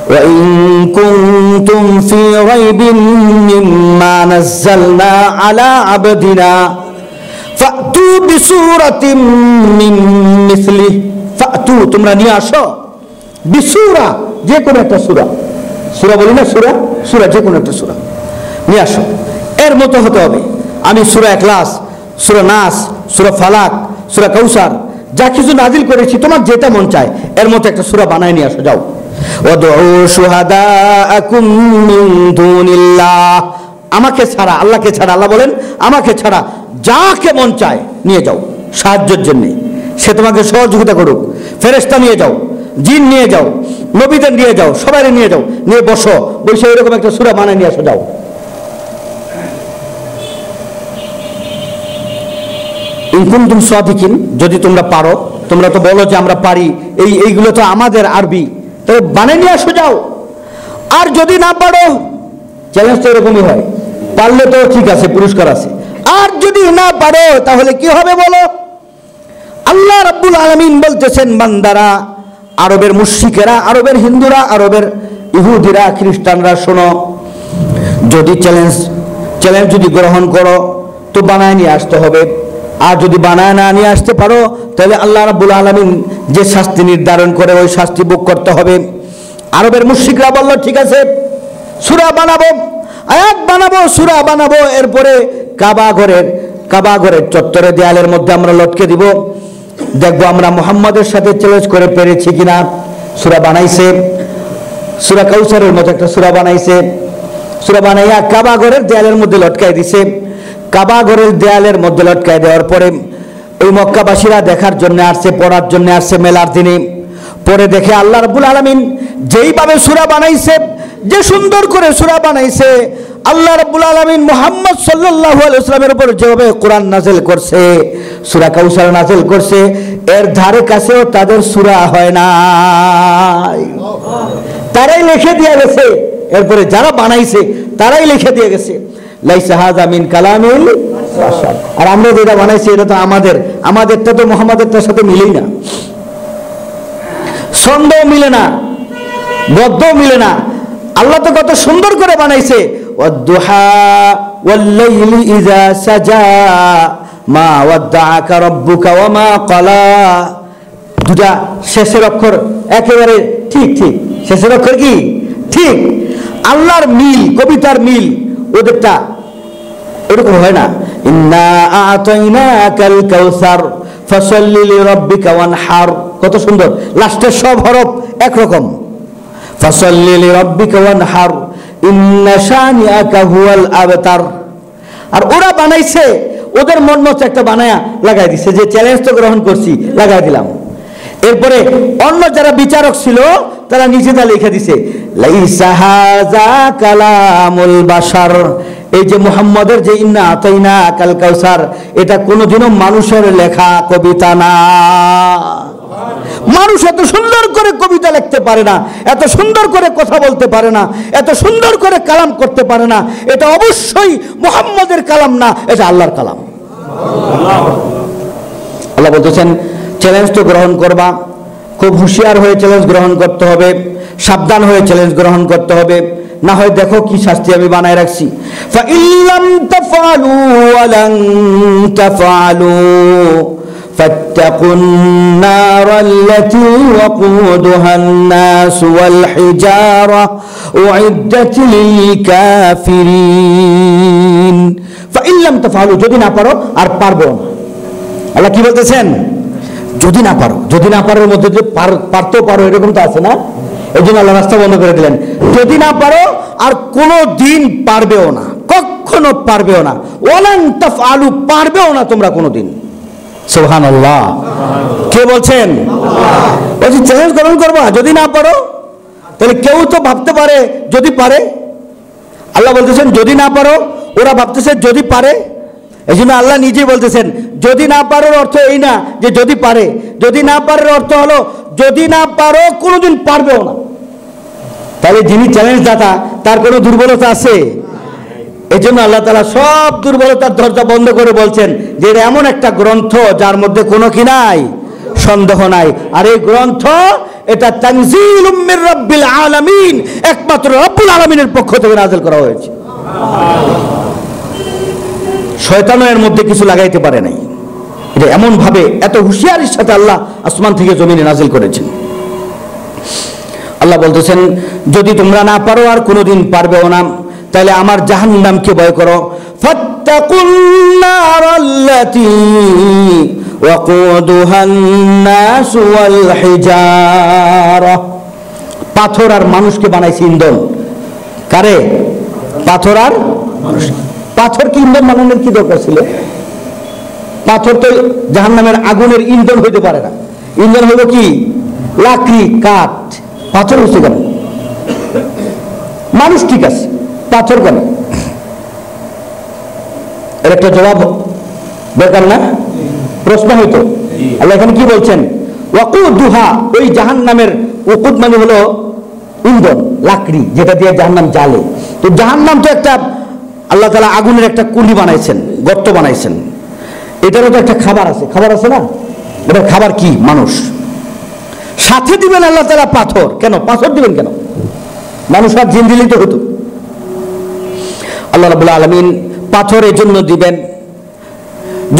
ওয়া ইন কুনতুম ফি রাইবিন মিম্মা নাযালনা আলা আবদিনা ফাতু বিসূরাতিন মিন মিসলিহি। ফাতু, তোমরা নিয়ে আসো, বিসূরা, যে কোনো একটা সূরা, সূরা বলি না, সূরা, সূরা যে কোনো একটা সূরা নিয়ে আসো, এর মতো হতে হবে। আমি সূরা ইখলাস, সূরা নাস, সূরা ফালাক, সূরা কাউসার, যা কিছু নাজিল করেছি, তোমার যেটা মন চায় এর মতো একটা সূরা বানায় নিয়ে আসো, যাও। ওয়াদউ শুহাদাআকুম মিন দুনিল্লাহ, আমাকে ছাড়া, আল্লাহকে ছাড়া, আল্লাহ বলেন আমাকে ছাড়া যাকে মন চায় নিয়ে যাও সাহায্যের জন্য, সে তোমাকে সহযোগিতা করুক। ফেরেশতা নিয়ে যাও, জিন নিয়ে যাও, নবীদের নিয়ে যাও, সবাই নিয়ে যাও, নিয়ে বসো, বসে এরকম একটা সূরা বানায় নিয়ে আসো, যাও। ইনকুনতুম সাদিকিন, যদি তোমরা পারো, তোমরা তো বলো যে আমরা পারি, এইগুলো তো আমাদের আরবি, তাহলে বানিয়ে নিয়ে আসো, যাও। আর যদি না পারো, চ্যালেঞ্জ তো এরকমই হয়, পারলে তো ঠিক আছে, পুরস্কার আছে। আর যদি না পারো তাহলে কি হবে বলো? আল্লাহ রাব্বুল আলামিন বলতেছেন, বান্দারা, আরবের মুশরিকেরা, আরবের হিন্দুরা, আরবের ইহুদিরা, খ্রিস্টানরা, শোনো, যদি চ্যালেঞ্জ যদি গ্রহণ করো তো বানায় নিয়ে আসতে হবে। আর যদি বানায় না নিয়ে আসতে পারো তাহলে আল্লাহ রাব্বুল আলামিন যে শাস্তি নির্ধারণ করে ওই শাস্তি ভোগ করতে হবে। আরবের মুশরিকরা বলল, ঠিক আছে, সূরা বানাবো, আয়াত বানাবো, সূরা বানাবো, এরপরে কাবা ঘরের চত্বরে দেয়ালের মধ্যে আমরা লটকে দিব, দেখবো আমরা মুহাম্মাদের সাথে চ্যালেঞ্জ করে পেরেছি কিনা। সূরা বানাইছে, সূরা কাউসারের মতো একটা সূরা বানাইছে, সূরা বানাইয়া কাবা ঘরের দেয়ালের মধ্যে লটকাই দিছে। কাবা ঘরের দেয়ালের মধ্যে লটকাই দেওয়ার পরে ওই মক্কাবাসীরা দেখার জন্য আসছে, পড়ার জন্য আসছে মেলার দিনে। পরে দেখে আল্লাহ রাব্বুল আলামিন যেইভাবে সূরা বানাইছে, যে সুন্দর করে সূরা বানাইছে, আল্লাহ রাব্বুল আলামিন মুহাম্মদ সাল্লাল্লাহু আলাইহি ওয়াসাল্লামের উপর যেভাবে কোরআন নাযিল করছে, সূরা কাউসার নাযিল করছে, এর ধারে কাছেও তাদের সূরা হয় না, তারাই লিখে দিয়ে গেছে। এরপরে যারা বানাইছে তারাই লিখে দিয়ে গেছে, লাইসা হাযা মিন কালামিল বাশার। আর আমরা যেটা বানাইছি এটা তো আমাদেরটা তো মুহাম্মাদেরটার সাথে মিলেই না, ছন্দও মিলে না, গদ্যও মিলে না। আল্লাহ তো কত সুন্দর করে বানাইছে, ওয়াদ-দুহা ওয়াল-লাইলি ইযা সাজা মা ওয়াদ্দাআকা রাব্বুকা ওয়া মা ক্বালা। দুটা শেষের অক্ষর একেবারে ঠিক, শেষের অক্ষর কি ঠিক। আল্লাহর মিল, কবিতার মিল, ওদেরটা এরকম হয় না। ইন্না আ'তাইনাকাল কাউসার ফাসাল্লি লিরাব্বিকা ওয়ানহার, কত সুন্দর, লাস্টের সব হরফ একরকম। ফাসাল্লি লিরাব্বিকা ওয়ানহার ইন্না শানিআকা হুয়াল আবতার। আর ওরা বানাইছে, ওদের মন মতো একটা বানায়া লাগাই দিছে, যে চ্যালেঞ্জ তো গ্রহণ করছি, লাগাই দিলাম। এরপরে অন্য যারা বিচারক ছিল তারা নিচেটা লিখে দিছে লাইসা হাযা কালামুল বাশার, এই যে মুহাম্মদের যে ইন্না আতাইনা কাল কাউসার, এটা কোনোদিনও মানুষের লেখা কবিতা না। মানুষ এত সুন্দর করে কবিতা লিখতে পারে না, এত সুন্দর করে কথা বলতে পারে না, এত সুন্দর করে কালাম করতে পারে না। এটা অবশ্যই মুহাম্মদের কালাম না, এটা আল্লাহর কালাম। আল্লাহ বলতেছেন চ্যালেঞ্জ তো গ্রহণ করবা, খুব হুঁশিয়ার হয়ে চ্যালেঞ্জ গ্রহণ করতে হবে, সাবধান হয়ে চ্যালেঞ্জ গ্রহণ করতে হবে, না হয় দেখো কি শাস্তি আমি বানায় রাখছি। ফাইল্লাম তাফআলু ওয়া লান তাফআলু ফাত্তাকুন নারাল্লাতী ওয়াকুদুহান নাস ওয়াল হিজারা উইদ্দাত লিল কাফিরিন। ফাইল্লাম তাফআলু, যদি না পারো, আর পারবো না। আল্লাহ কি বলতেছেন? যদি না পারো, যদি না পারোর মধ্যে যে পারতেও পারো এরকম তো আছে না, এই জন্য আল্লাহ রাস্তা বন্ধ করে দিলেন। যদি না পারো আর কোনো দিন পারবেও না, কখনো পারবেও না। ওয়ালান তাফআলু, পারবেও না তোমরা কোনোদিন। সুবহানাল্লাহ। কে বলছেন? বলছি চ্যালেঞ্জ গ্রহণ করবা, যদি না পারো। তাহলে কেউ তো ভাবতে পারে যদি পারে। আল্লাহ বলতেছেন যদি না পারো, ওরা ভাবতেছে যদি পারে। এই জন্য আল্লাহ নিজেই বলতেছেন যদি না পারোর অর্থ এই না যে যদি পারে, যদি না পারার অর্থ হলো যদি না পারো কোনোদিন পারবেও না। তাহলে যিনি চ্যালেঞ্জ দাতা তার কোনো দুর্বলতা আছে? এই জন্য আল্লাহ তাআলা সব দুর্বলতার দরজা বন্ধ করে বলছেন যে এটা এমন একটা গ্রন্থ যার মধ্যে কোনো কি নাই, সন্দেহ নাই। আর এই গ্রন্থ এটা তানজিলুম মির রাব্বিল আলামিন, একমাত্র রব্বুল আলামিনের পক্ষ থেকে নাযিল করা হয়েছে। শয়তানও এর মধ্যে কিছু লাগাইতে পারে নাই। এটা এমন ভাবে এত হুঁশিয়ারির সাথে আল্লাহ আসমান থেকে জমিনে নাজিল করেছেন। আল্লাহ বলতেছেন যদি তোমরা না পারো আর কোনোদিন পারবেও না, তাহলে আমার জাহান্নামকে ভয় করো। ফাত্তাকুন নারাল্লাতী ওয়াকুদুহান নাস ওয়াল হিজারা, পাথর আর মানুষকে বানাইছে ইন্ধন। কারে? পাথর আর মানুষ। পাথর কি ইন্ধন বানানোর কি দরকার ছিল? পাথর তো জাহান্নামের আগুনের ইন্ধন হইতে পারে না। ইন্ধন হলো কি? লাকড়ি, কাঠ। পাথর হচ্ছে কেন? মানুষ ঠিক আছে, পাথর কেন? এর একটা জবাব দরকার না? প্রশ্ন হইতো। আল্লাহ এখানে কি বলছেন? ওয়াকুদুহা, ওই জাহান্নামের উকুদ মানে হলো ইন্ধন, লাকড়ি, যেটা দিয়ে জাহান্নাম জ্বালে। তো জাহান্নাম তো একটা আল্লাহ তাআলা আগুনের একটা কুলি বানাইছেন, গর্ত বানাইছেন। এটারও তো একটা খাবার আছে, খাবার আছে না? এটার খাবার কি? মানুষ। সাথে দিবেন আল্লাহ তাআলা পাথর। কেন পাথর দিবেন কেন? মানুষ আর জিন দিলেই তো হতো। আল্লাহ রাব্বুল আলামিন পাথর এর জন্য দিবেন,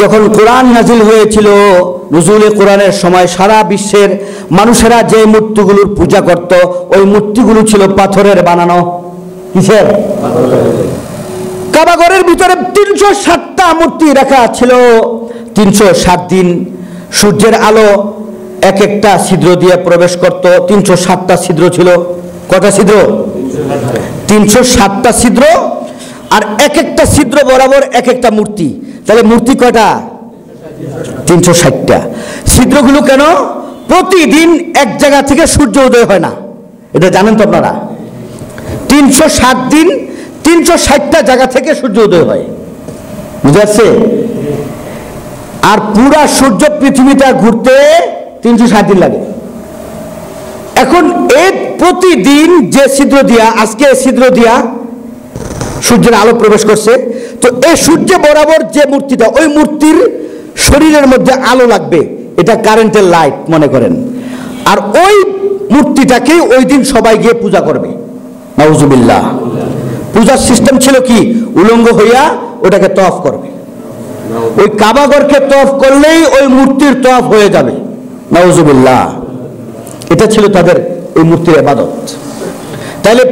যখন কোরআন নাজিল হয়েছিল, নুজুলে কোরআনের সময় সারা বিশ্বের মানুষেরা যে মূর্তিগুলোর পূজা করত, ওই মূর্তিগুলো ছিল পাথরের বানানো। কিসের? কাবাঘরের ভিতরে 360টা মূর্তি রাখা ছিল। 360 দিন সূর্যের আলো এক একটা ছিদ্র দিয়ে প্রবেশ করত। 360টা ছিদ্র ছিল। কটা ছিদ্র? 360টা ছিদ্র। আর এক একটা ছিদ্র বরাবর এক একটা মূর্তি। তাহলে মূর্তি কয়টা? 360টা। ছিদ্রগুলো কেন? প্রতিদিন এক জায়গা থেকে সূর্য উদয় হয় না, এটা জানেন তো আপনারা? 360 দিন 360টা জায়গা থেকে সূর্য উদয় হয়। বুঝতে পারছে? আর পুরা সূর্য পৃথিবীটা ঘুরতে 360 দিন লাগে। এখন এই প্রতিদিন যে ছিদ্র দিয়া, আজকে ছিদ্র দিয়া সূর্যের আলো প্রবেশ করছে, তো এই সূর্য বরাবর যে মূর্তিটা, ওই মূর্তির শরীরের মধ্যে আলো লাগবে, এটা কারেন্টের লাইট মনে করেন। আর ওই মূর্তিটাকে ওই দিন সবাই গিয়ে পূজা করবে। নাউজুবিল্লাহ। পূজার সিস্টেম ছিল কি? উলঙ্গ হইয়া ওটাকে তওয়াফ করবে। ওই কাবাঘরকে তওয়াফ করলেই ওই মূর্তির তওয়াফ হয়ে যাবে। নাউজুবিল্লাহ। এটা ছিল তাদের ওই মূর্তির ইবাদত। তাহলে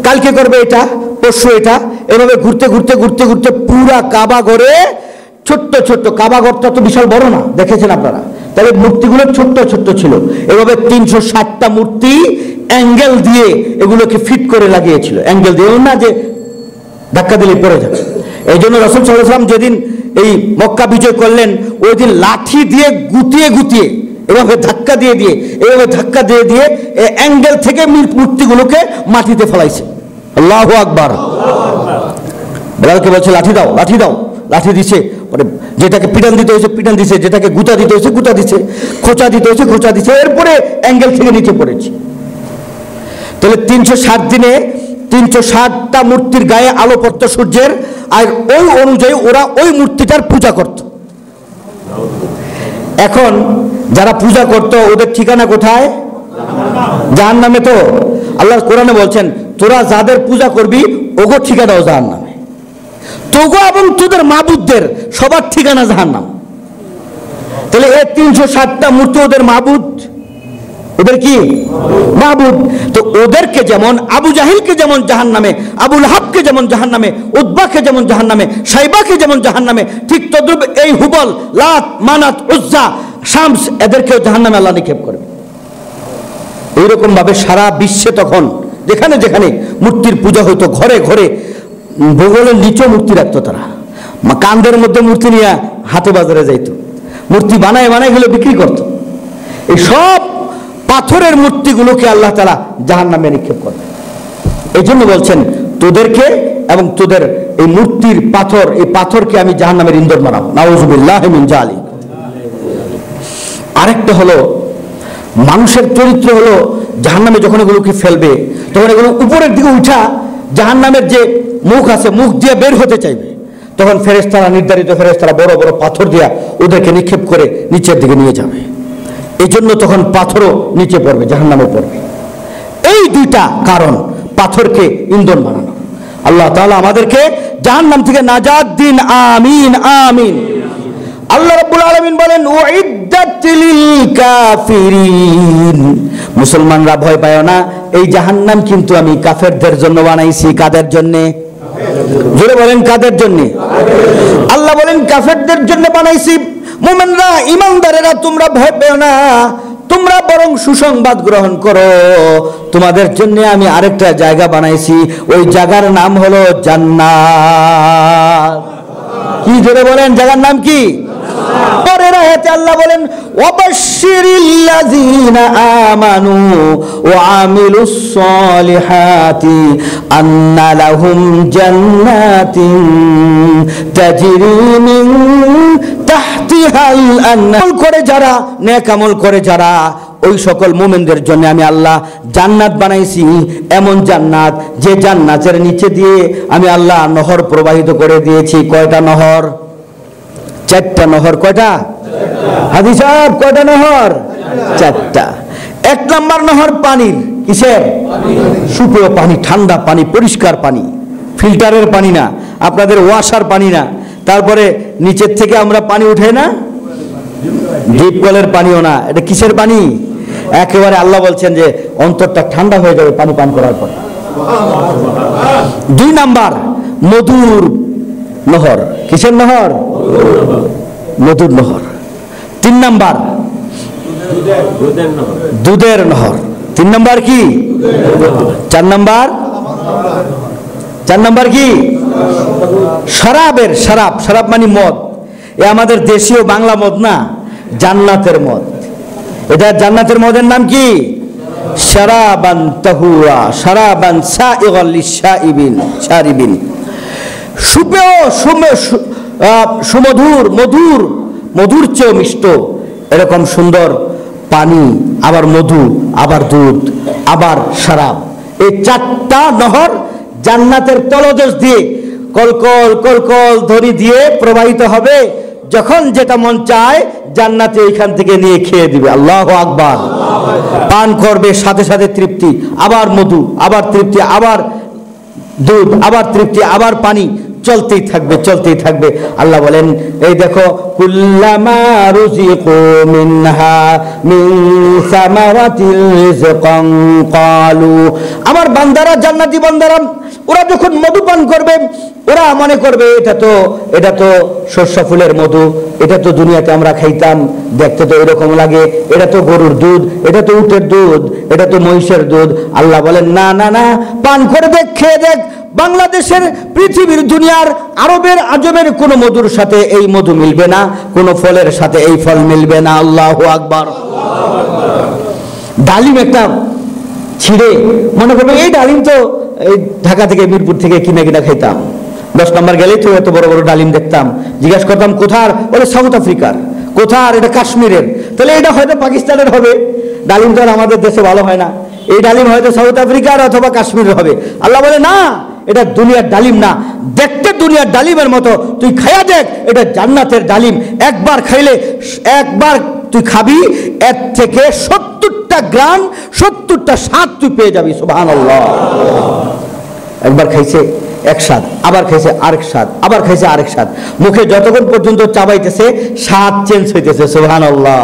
কালকে করবে এটা, পরশু এটা, এভাবে ঘুরতে ঘুরতে ঘুরতে ঘুরতে পুরা কাবাঘরে ছোট্ট ছোট্ট, কাবাঘরটা তো বিশাল বড় না, দেখেছেন আপনারা, তাহলে মূর্তিগুলো ছোট্ট ছোট্ট ছিল। এভাবে 360টা মূর্তি অ্যাঙ্গেল দিয়ে এগুলোকে ফিট করে লাগিয়েছিল। অ্যাঙ্গেল দিয়ে, না যে ধাক্কা দিলে পড়ে যাবে। এই জন্য রাসূল সাল্লাল্লাহু আলাইহি ওয়াসাল্লাম যেদিন এই মক্কা বিজয় করলেন, ওই দিন লাঠি দিয়ে গুতিয়ে গুতিয়ে এভাবে ধাক্কা দিয়ে দিয়ে এভাবে ধাক্কা দিয়ে দিয়ে অ্যাঙ্গেল থেকে মূর্তিগুলোকে মাটিতে ফেলাইছে। আল্লাহু আকবার। বেলালকে বলছে লাঠি দাও, লাঠি দাও, লাঠি দিছে। পরে যেটাকে পিটান দিতে হয়েছে পিটান দিছে, যেটাকে গুতা দিতে হয়েছে গুতা দিছে, খোঁচা দিতে হয়েছে খোঁচা দিছে, এরপরে অ্যাঙ্গেল থেকে নিচে পড়েছে। তাহলে 360 দিনে 360টা মূর্তির গায়ে আলো পড়তো সূর্যের, আর ওই অনুযায়ী ওরা ওই মূর্তিটার পূজা করত। এখন যারা পূজা করত ওদের ঠিকানা কোথায়? জাহান্নামে। তো আল্লাহ কোরআনে বলছেন তোরা যাদের পূজা করবি ওগো ঠিকানাও জাহান্নামে, তোগো এবং তোদের মাবুদদের সবার ঠিকানা জাহান্নাম। তাহলে এই 360টা মূর্তি ওদের মাবুদ, ওদের কি মাবুদ। তো ওদেরকে যেমন আবু জাহিলকে যেমন জাহান্নামে, আবু লাহাবকে যেমন জাহান্নামে, উতবাকে যেমন জাহান্নামে, সাইবাকে যেমন জাহান্নামে, ঠিক তদ্রূপ এই হুবল, লাত, মানাত, উজ্জা, শামস এদেরকেও জাহান্নামে আল্লাহ নিক্ষেপ করবে। এইরকম ভাবে সারা বিশ্বে তখন যেখানে যেখানে মূর্তির পূজা হইতো, ঘরে ঘরে ভূগোলের নিচে মূর্তি রাখতো তারা, কান্দের মধ্যে মূর্তি নিয়ে হাটে বাজারে যাইতো, মূর্তি বানায় বানায় গুলো বিক্রি করতো। এই সব পাথরের মূর্তিগুলোকে আল্লাহ তাআলা জাহান্নামে নিক্ষেপ করবে। এই জন্য বলছেন তোদেরকে এবং তোদের এই মূর্তির পাথর, এই পাথরকে আমি জাহান্নামের ইন্ধন বানাবো। নাউযুবিল্লাহি মিন যালিক। আরেকটা হলো মানুষের চরিত্র হলো জাহান্নামে যখন এগুলোকে ফেলবে তখন এগুলো উপরের দিকে উঠা জাহান্নামের যে মুখ আছে মুখ দিয়ে বের হতে চাইবে, তখন ফেরেশতারা, নির্ধারিত ফেরেশতারা বড় বড় পাথর দিয়া ওদেরকে নিক্ষেপ করে নিচের দিকে নিয়ে যাবে। এই জন্য তখন পাথরও নিচে পড়বে, জাহান্নামে পড়বে। এই দুইটা কারণ পাথরকে ইন্ধন বানানো। আল্লাহ তাআলা আমাদেরকে জাহান্নাম থেকে নাজাত দিন, আমিন আমিন। আল্লাহ রাব্বুল আলামিন বলেন উইদ্দাত লিল কাফিরিন, মুসলমানরা ভয় পায় না, এই জাহান্নাম কিন্তু আমি কাফেরদের জন্য বানাইছি। কাদের জন্য? জোরে বলেন কাদের জন্য? আল্লাহ বলেন কাফেরদের জন্য বানাইছি। মুমিনরা, ঈমানদারেরা তোমরা ভয় পেও না, তোমরা বরং সুসংবাদ গ্রহণ করো, তোমাদের জন্য আমি আরেকটা জায়গা বানাইছি, ওই জায়গার নাম হলো জান্নাত। কি জোরে বলেন জায়গার নাম কি? পরের আয়াতে আল্লাহ বলেন ওয়াবাশশিরিল্লাযীনা আমানু ওয়া আমিলুস সালিহাতি আন্না লাহুম জান্নাতিন তাজরি মিন তাহতিহাল আনহার। করে যারা নেক আমল করে যারা, ওই সকল মুমিনদের জন্য আমি আল্লাহ জান্নাত বানাইছি, এমন জান্নাত যে জান্নাতের নিচে দিয়ে আমি আল্লাহ নহর প্রবাহিত করে দিয়েছি। কয়টা নহর? 4টা নহর। কয়টা হাদি সাহেব? কয়টা নহর? 4টা। 1 নাম্বার নহর পানির। কিসের? সুপেয় পানি, ঠান্ডা পানি, পরিষ্কার পানি, ফিল্টারের পানি না, আপনাদের ওয়াসার পানি না। তারপরে নিচের থেকে আমরা পানি উঠাই না, ডিপ কলের পানিও না, এটা কিসের পানি? একেবারে আল্লাহ বলছেন যে অন্তরটা ঠান্ডা হয়ে যাবে পানি পান করার পর। 2 নাম্বার মধুর নহর। কিসের নহর? মধুর নহর। 3 নাম্বার দুধের নহর। 3 নাম্বার কি? 4 নাম্বার? 4 নাম্বার কি? শরাবের। শরাব, শরাব মানে মদ। এ আমাদের দেশীয় বাংলা মদ না, জান্নাতের মদ। এটা জান্নাতের মদের নাম কি? শরাবান তাহুরা, শরাবান সাইগাল লিশাইবিন শারিবিন। সুপেয়, সুমধুর, মধুর, মধুর চেয়েও মিষ্ট, এরকম সুন্দর পানি, আবার মধু, আবার দুধ, আবার শরাব। এই 4টা নহর জান্নাতের তলদেশ দিয়ে কলকল কলকল ধ্বনি দিয়ে প্রবাহিত হবে। যখন যেটা মন চায় জান্নাতে এইখান থেকে নিয়ে খেয়ে দিবে। আল্লাহু আকবার। পান করবে, সাথে সাথে তৃপ্তি, আবার মধু, আবার তৃপ্তি, আবার দুধ, আবার তৃপ্তি, আবার পানি, চলতেই থাকবে চলতেই থাকবে। আল্লাহ বলেন এই দেখো কুল্লামা রুজিকু মিনহা মিন সামারাতিল রিজকান ক্বালু, আমার বান্দারা, জান্নাতি বান্দারা, ওরা যখন মধু পান করবে ওরা মনে করবে এটা তো শস্য ফুলের মধু, এটা তো দুনিয়াতে আমরা খাইতাম, দেখতে তো এরকম লাগে, এটা তো গরুর দুধ, এটা তো উটের দুধ, এটা তো মহিষের দুধ। আল্লাহ বলেন না না না, পান করে দেখ, খেয়ে দেখ, বাংলাদেশের, পৃথিবীর, দুনিয়ার, আরবের, আজমের কোনো মধুর সাথে এই মধু মিলবে না, কোনো ফলের সাথে এই ফল মিলবে না। আল্লাহু আকবার। ডালিম একটা ছিঁড়ে মনে করবে এই ডালিম তো এই ঢাকা থেকে, মিরপুর থেকে কিনে কিনা খাইতাম। 10 নম্বর গেলেই তো এত বড় বড় ডালিম দেখতাম, জিজ্ঞাসা করতাম কোথার, বলে সাউথ আফ্রিকার। কোথার? এটা কাশ্মীরের। তাহলে এটা হয়তো পাকিস্তানের হবে। ডালিম তো আর আমাদের দেশে ভালো হয় না, এই ডালিম হয়তো সাউথ আফ্রিকার অথবা কাশ্মীরের হবে। আল্লাহ বলে না, এটা দুনিয়ার ডালিম না, দেখতে দুনিয়ার ডালিমের মতো, তুই খাইয়া দেখ, এটা জান্নাতের ডালিম। একবার খাইলে, একবার তুই খাবি, এর থেকে 70টা গ্রাম, 70টা স্বাদ তুই পেয়ে যাবি। সুবহানাল্লাহ। একবার খাইছে এক স্বাদ, আবার খাইছে আরেক স্বাদ, আবার খাইছে আরেক স্বাদ, মুখে যতক্ষণ পর্যন্ত চাবাইতেছে স্বাদ চেঞ্জ হইতেছে। সুবহানাল্লাহ।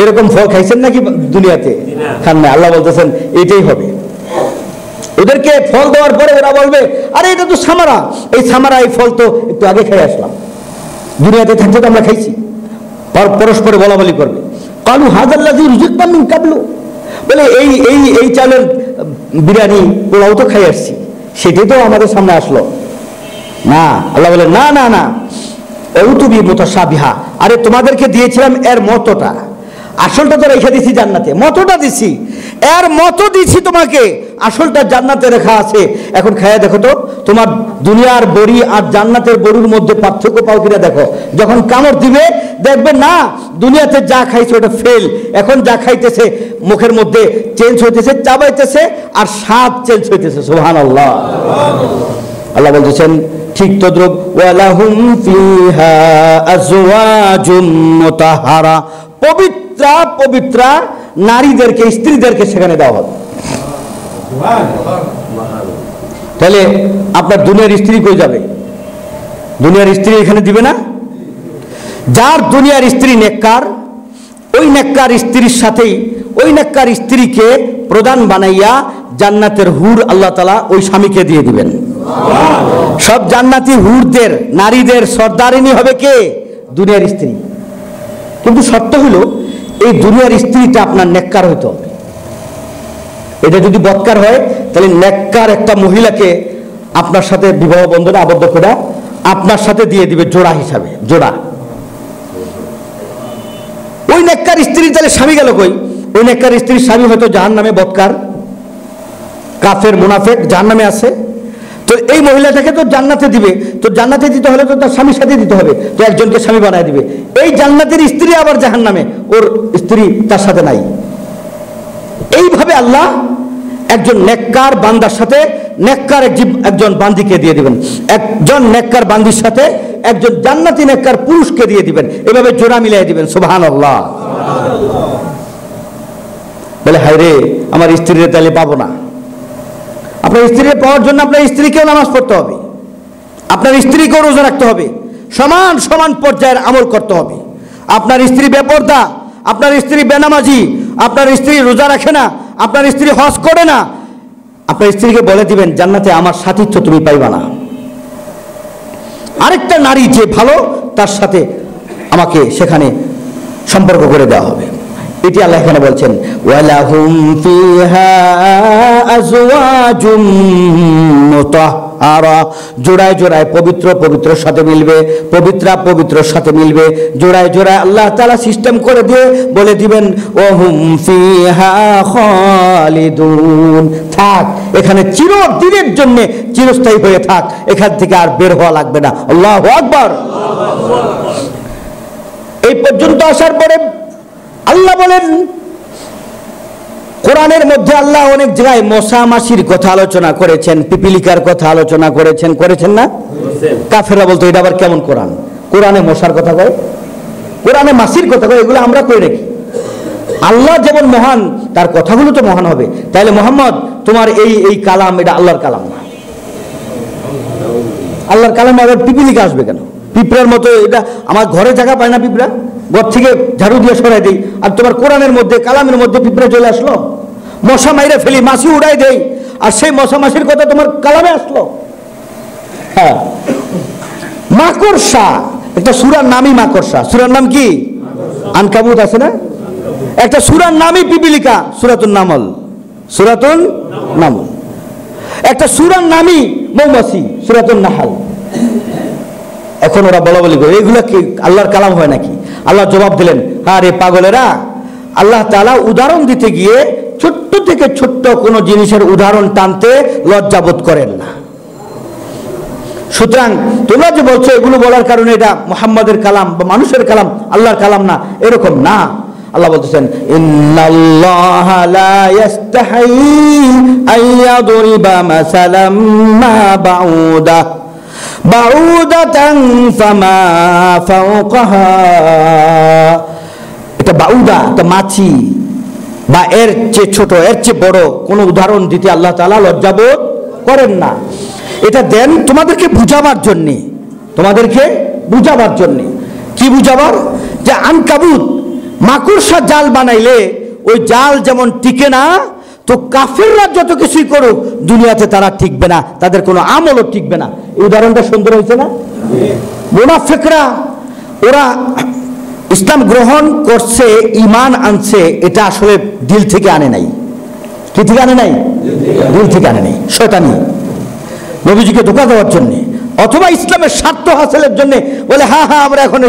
এরকম ফল খাইছেন নাকি দুনিয়াতে? খান না। আল্লাহ বলতেছেন এটাই হবে। ওদেরকে ফল দেওয়ার পরে ওরা বলবে আরে এটা তো সামারা, এই সামারা, এই ফল তো একটু আগে খেয়ে আসলাম, দুনিয়াতে থাকতে তো আমরা খাইছি। পরস্পরে বলা বলি করবে, কালু হাযাল্লাযী রুযিকনা মিন কাবলু, বলে এই এই এই চালের বিরিয়ানি পোলাও তো খাই আসছি, সেটাই তো আমাদের সামনে আসলো না। আল্লাহ বলে না না না, উতুবি মুতাশাবিহা, আরে তোমাদেরকে দিয়েছিলাম এর মতটা, আসলটা তো রেখে দিছি জান্নাতে, মতটা দিছি, এর মতো দিছি তোমাকে, আসলটা জান্নাতে রেখা আছে। এখন খায়া দেখো তো তোমার দুনিয়ার বড়ি আর জান্নাতের বড়ির মধ্যে পার্থক্য পাও কিনা দেখো। যখন কামড় দিবে দেখবে না দুনিয়াতে যা খাইছে ওটা ফেল, এখন যা খাইতেছে মুখের মধ্যে চেঞ্জ হইতেছে, চাবাইতেছে আর স্বাদ চেঞ্জ হইতেছে। সুবহানাল্লাহ। আল্লাহ বলতেছেন ঠিক তদ্রুপ, ওয়ালাহুম ফিহা আজওয়াজুম মুতাহহারা, পবিত্রা পবিত্রা নারীদেরকে, স্ত্রীদেরকে সেখানে দেওয়া হবে। তাহলে আপনার দুনিয়ার স্ত্রী কই যাবে? দুনিয়ার স্ত্রী এখানে দিবে না। যার দুনিয়ার স্ত্রী নেককার, ওই নেককার স্ত্রীর সাথেই ওই নেককার স্ত্রীকে প্রধান বানাইয়া জান্নাতের হুর আল্লাহ তাআলা ওই স্বামীকে দিয়ে দিবেন। সব জান্নাতি হুরদের, নারীদের সর্দারিনী হবে কে? দুনিয়ার স্ত্রী। কিন্তু শর্ত হলো এই দুনিয়ার স্ত্রীটা আপনার নেককার হইতে হবে। এটা যদি বদকার হয় তাহলে নেককার একটা মহিলাকে আপনার সাথে বিবাহ বন্ধনে আবদ্ধ করে আপনার সাথে দিয়ে দিবে জোড়া হিসাবে, জোড়া। ওই নেককার স্ত্রী তাহলে স্বামী গেল কই? ওই নেককার স্ত্রীর স্বামী হয়তো জাহান্নামে, বদকার, কাফের, মুনাফিক জাহান্নামে আছে। তো এই মহিলাটাকে তো জান্নাতে দিবে, তো জান্নাতে দিতে হলে তো তার স্বামীর সাথে দিতে হবে, তো একজনকে স্বামী বানায় দিবে। এই জান্নাতের স্ত্রী আবার জাহান্নামে, ওর স্ত্রী তার সাথে নাই। এইভাবে আল্লাহ একজন নেককার বান্দার সাথে নেককার একজন বান্দিকে দিয়ে দিবেন, একজন নেককার বান্দির সাথে একজন জান্নাতি নেককার পুরুষকে দিয়ে দিবেন, এভাবে জোড়া মিলাই দিবেন। সুবহানাল্লাহ। বলে হায় রে, আমার স্ত্রীর তাহলে পাবো না। আপনার স্ত্রীকে পাওয়ার জন্য আপনার স্ত্রীকেও নামাজ পড়তে হবে, আপনার স্ত্রীকেও রোজা রাখতে হবে, সমান সমান পর্যায়ের আমল করতে হবে। আপনার স্ত্রী বেপরদা, আপনার স্ত্রী বেনামাজি, আপনার স্ত্রী রোজা রাখে না, আপনার স্ত্রী হজ করে না, আপনার স্ত্রীকে বলে দিবেন জান্নাতে আমার সাথীত্ব তুমি পাইবা না। আরেকটা নারী যে ভালো তার সাথে আমাকে সেখানে সম্পর্ক করে দেওয়া হবে। এটি আল্লাহ এখানে বলছেন, ওয়ালাহুম ফিহা আজওয়াজুম মুতাহহারা, জোড়ায় জোড়ায় পবিত্র পবিত্রের সাথে মিলবে, পবিত্রা পবিত্রের সাথে মিলবে, জোড়ায় জোড়ায় আল্লাহ তাআলা সিস্টেম করে দিয়ে বলে দিবেন ওয়াহুম ফিহা খালিদুন, থাক এখানে চিরদিনের জন্য, চিরস্থায়ী হয়ে থাক, এখান থেকে আর বের হওয়া লাগবে না। আল্লাহু আকবার। এই পর্যন্ত আসার পরে আল্লাহ বলেন, কোরআনের মধ্যে আল্লাহ অনেক জায়গায় মশা মাছির কথা আলোচনা করেছেন, পিপিলিকার কথা আলোচনা করেছেন, করেছেন না? কাফেররা বলতো এটা আবার কেমন কোরআন, কোরআনে মশার কথা কয়, কোরআনে মাছির কথা কয়, এগুলো আমরা কই রাখি। আল্লাহ যেমন মহান তার কথাগুলো তো মহান হবে। তাহলে মোহাম্মদ তোমার এই এই কালাম এটা আল্লাহর কালাম না। আল্লাহর কালামে আবার পিপিলিকা আসবে কেন? পিঁপড়ার মতো এটা আমার ঘরে জায়গা পায় না, পিঁপড়া ঘর থেকে ঝাড়ু দিয়ে সরাই দেই, আর তোমার কোরআনের মধ্যে কালামের মধ্যে পিঁপড়া চলে আসলো। মশা মাইরে ফেলি, মাছি উড়াই দেই, আর সেই মশা মাছির কথা তোমার কালামে আসলো। হ্যাঁ, মাকড়সা, একটা সূরার নামই মাকড়সা। সূরার নাম কি? আনকাবুত আছে না? একটা সূরার নামই পিপিলিকা, সূরাতুন নামল, সূরাতুন নামল। একটা সূরার নামই মৌমাছি, সূরাতুন নাহল। এখন ওরা বলা বলি করে এগুলা কি আল্লাহর কালাম হয় নাকি? আল্লাহ জবাব দিলেন, হ্যাঁ রে পাগলেরা, আল্লাহ তাআলা উদাহরণ দিতে গিয়ে ছোট্ট থেকে ছোট্ট কোনো জিনিসের উদাহরণ টানতে লজ্জাবোধ করেন না। সুতরাং তোমরা যে বলছো এগুলো বলার কারণে এটা মুহাম্মাদের কালাম বা মানুষের কালাম, আল্লাহর কালাম না, এরকম না। আল্লাহ বলতেছেন, ইন্নাল্লাহা লা ইস্তাহি আইয়াদরিবা মাসালাম মা বাউদাতান ফামা ফাওকাহা। এটা বাউদা, এটা মাছি বা এর চেয়ে ছোট, এর চেয়ে বড় কোনো উদাহরণ দিতে আল্লাহ তাআলা লজ্জাবোধ করেন না। এটা দেন তোমাদেরকে বুঝাবার জন্যে, তোমাদেরকে বুঝাবার জন্যে। কি বুঝাবার? যে আনকাবুত মাকড়সা জাল বানাইলে ওই জাল যেমন টিকে না, তো কাফেররা যত কিছুই করুক দুনিয়াতে তারা টিকবে না, তাদের কোনো আমলও টিকবে না। এই উদাহরণটা সুন্দর হয়েছে না? মুনাফিকরা ওরা ইসলাম গ্রহণ করছে, ঈমান আনছে, এটা আসলে দিল থেকে আনে নাই। কি থেকে আনে নাই? দিল থেকে আনে নাই। শয়তানি নবীজিকে ধোঁকা দেওয়ার জন্য অথবা ইসলামের স্বার্থ হাসিলের জন্য বলে হ্যাঁ হ্যাঁ আমরা এখন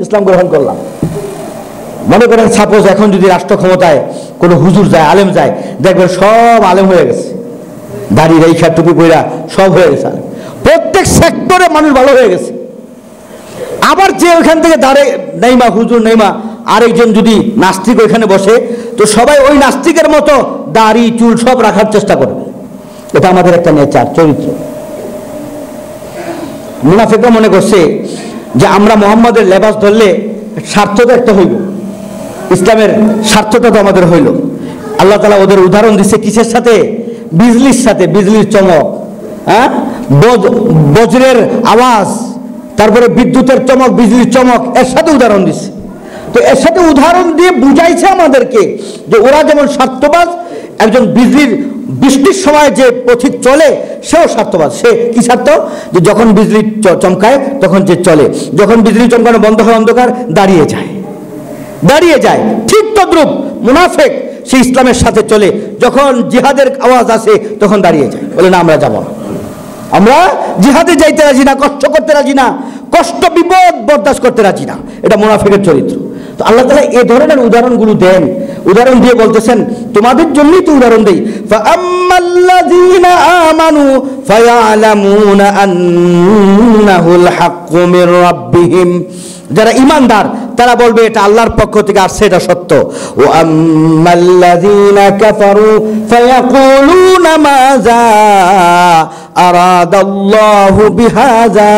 ইসলাম গ্রহণ করলাম। মনে করেন সাপোজ এখন যদি রাষ্ট্র ক্ষমতায় কোনো হুজুর যায়, আলেম যায়, দেখবেন সব আলেম হয়ে গেছে, দাড়ি রেখা টুপি পইরা সব হয়ে গেছে, প্রত্যেক সেক্টরে মানুষ ভালো হয়ে গেছে। আবার যে ওইখান থেকে দাঁড়ে নেইমা হুজুর নেইমা আরেকজন যদি নাস্তিক ওইখানে বসে, তো সবাই ওই নাস্তিকের মতো দাড়ি চুল সব রাখার চেষ্টা করবে। এটা আমাদের একটা নেচার, চরিত্র। মুনাফিকরা মনে করছে যে আমরা মুহাম্মাদের লেবাস ধরলে স্বার্থটা একটা হইব, ইসলামের স্বার্থটা তো আমাদের হইল। আল্লাহ তাআলা ওদের উদাহরণ দিচ্ছে কিসের সাথে? বিজলির সাথে, বিজলির চমক, হ্যাঁ, বজ্রের আওয়াজ, তারপরে বিদ্যুতের চমক, বিজলির চমক, এর সাথে উদাহরণ দিচ্ছে। তো এর সাথে উদাহরণ দিয়ে বুঝাইছে আমাদেরকে যে ওরা যেমন স্বার্থবাজ, একজন বৃষ্টির সময় যে পথিক চলে সেও স্বার্থবাজ। সে কি স্বার্থ? যে যখন বিজলি চমকায় তখন যে চলে, যখন বিজলি চমকানো বন্ধ হয় অন্ধকার দাঁড়িয়ে যায়। ঠিক তদ্রূপ মুনাফিক সে ইসলামের সাথে চলে, যখন জিহাদের আওয়াজ আসে তখন দাঁড়িয়ে যায়, বলে না আমরা যাব না, আমরা জিহাদে যাইতে রাজি না, কষ্ট করতে রাজি না, কষ্ট বিপদ বরদাস্ত করতে রাজি না। এটা মুনাফিকের চরিত্র। তো আল্লাহ তাআলা এই ধরনের উদাহরণগুলো দেন, উদাহরণ দিয়ে বলতেছেন তোমাদের জন্যই তো উদাহরণ দেই। ফাআম্মাল্লাযীনা আমানু ফায়ালামুনা আন্নাহুল হাক্কু মির রাব্বিহিম, যারা ঈমানদার তারা বলবে এটা আল্লাহর পক্ষ থেকে আসছে, এটা সত্য। ওয়া আম্মাল্লাযীনা কাফারু ফায়াকুলুনা মাযা আরাদাল্লাহু বিহাযা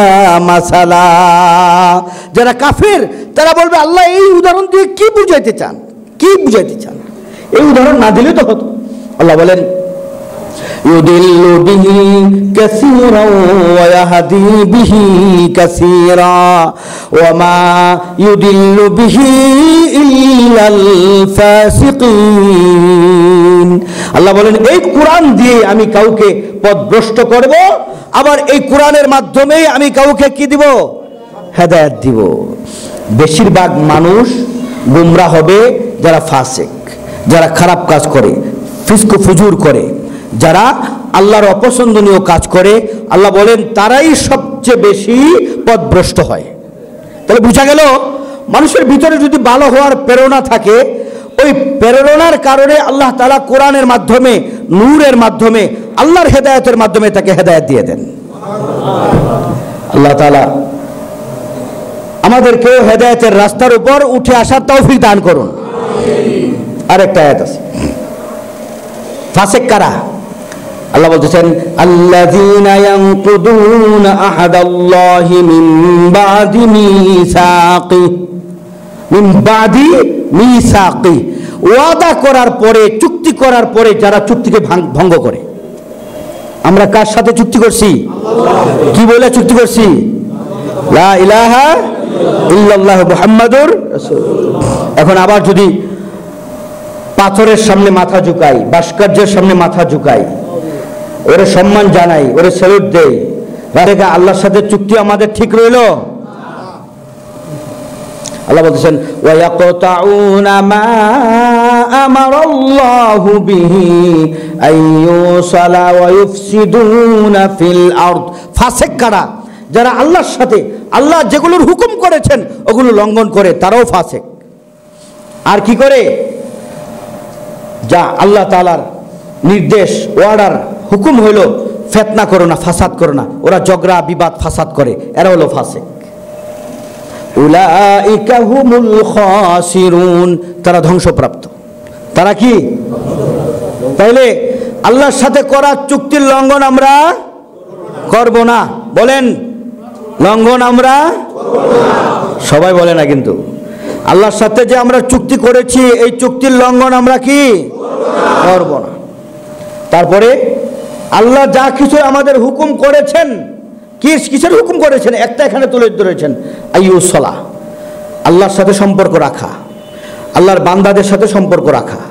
মাসালা, যারা কাফের তারা বলবে আল্লাহ এই উদাহরণ দিয়ে কি বুঝাইতে চান, কি বুঝাইতে চান? এই উদাহরণ না দিলে তো হতো। আল্লাহ বলেন ইউদিল্লু বিহি কাসীরা ওয়া ইয়াহদি বিহি কাসীরা ওয়া মা ইউদিল্লু বিহি ইল্লাল ফাসিকিন। আল্লাহ বলেন এই কোরআন দিয়ে আমি কাউকে পথভ্রষ্ট করব, আবার এই কোরআনের মাধ্যমেই আমি কাউকে কি দিব? হেদায়েত দিব। বেশিরভাগ মানুষ গুমরা হবে যারা ফাসিক, যারা খারাপ কাজ করে, ফিস্ক ফুজুর করে, যারা আল্লাহর অপছন্দনীয় কাজ করে। আল্লাহ বলেন তারাই সবচেয়ে বেশি পথভ্রষ্ট হয়। তাহলে বোঝা গেল মানুষের ভিতরে যদি ভালো হওয়ার প্রেরণা থাকে, ওই প্রেরণার কারণে আল্লাহ তাআলা কোরআনের মাধ্যমে, নূরের মাধ্যমে, আল্লাহর হেদায়েতের মাধ্যমে তাকে হেদায়েত দিয়ে দেন। আল্লাহ তাআলা আমাদেরকে হেদায়েতের রাস্তার উপর উঠে আসার তৌফিক দান করুন। আরেকটা আয়াত আছে, ফাসিক কারা? আল্লাহ বলতেছেন আল্লাযীনা ইয়ানকুদুনা আহাদাল্লাহি মিন বাদি মিসাকি, ওয়াদা করার পরে, চুক্তি করার পরে যারা চুক্তিকে ভঙ্গ করে। আমরা কার সাথে চুক্তি করছি? কি বলে চুক্তি করছি? লা ইলাহা ইল্লাল্লাহ মুহাম্মাদুর রাসূলুল্লাহ। এখন আবার যদি পাথরের সামনে মাথা ঝুঁকাই, ভাস্কর্যের সামনে মাথা ঝুঁকাই, ওরে সম্মান জানাই, ওরে স্যালুট দেই, আল্লাহর সাথে চুক্তি আমাদের ঠিক রইল? আল্লাহ বলতেছেন ওয়া ইয়াকতাউনা মা আমারাল্লাহু বিহি আইয়ুসালা ওয়া ইউফসিদুনা ফিল আরদ। ফাসিক কারা? যারা আল্লাহর সাথে আল্লাহ যেগুলোর হুকুম করেছেন ওগুলো লঙ্ঘন করে, তারাও ফাসিক। আর কি করে? যা আল্লাহ তাআলার নির্দেশ, অর্ডার, হুকুম হইল ফিতনা করো না, ফাসাদ করো না, ওরা ঝগড়া বিবাদ ফাসাদ করে, এরা হলো ফাসিক। উলাইকা হুমুল খাসিরুন, তারা ধ্বংসপ্রাপ্ত। তারা কি? তাইলে আল্লাহর সাথে করা চুক্তির লঙ্ঘন আমরা করব না। বলেন, লঙ্ঘন আমরা সবাই বলে না, কিন্তু আল্লাহর সাথে যে আমরা চুক্তি করেছি এই চুক্তির লঙ্ঘন আমরা কি করব না। তারপরে আল্লাহ যা কিছু আমাদের হুকুম করেছেন, কিসের হুকুম করেছেন একটা এখানে তুলে ধরেছেন, আইয়ুসলা, আল্লাহর সাথে সম্পর্ক রাখা, আল্লাহর বান্দাদের সাথে সম্পর্ক রাখা,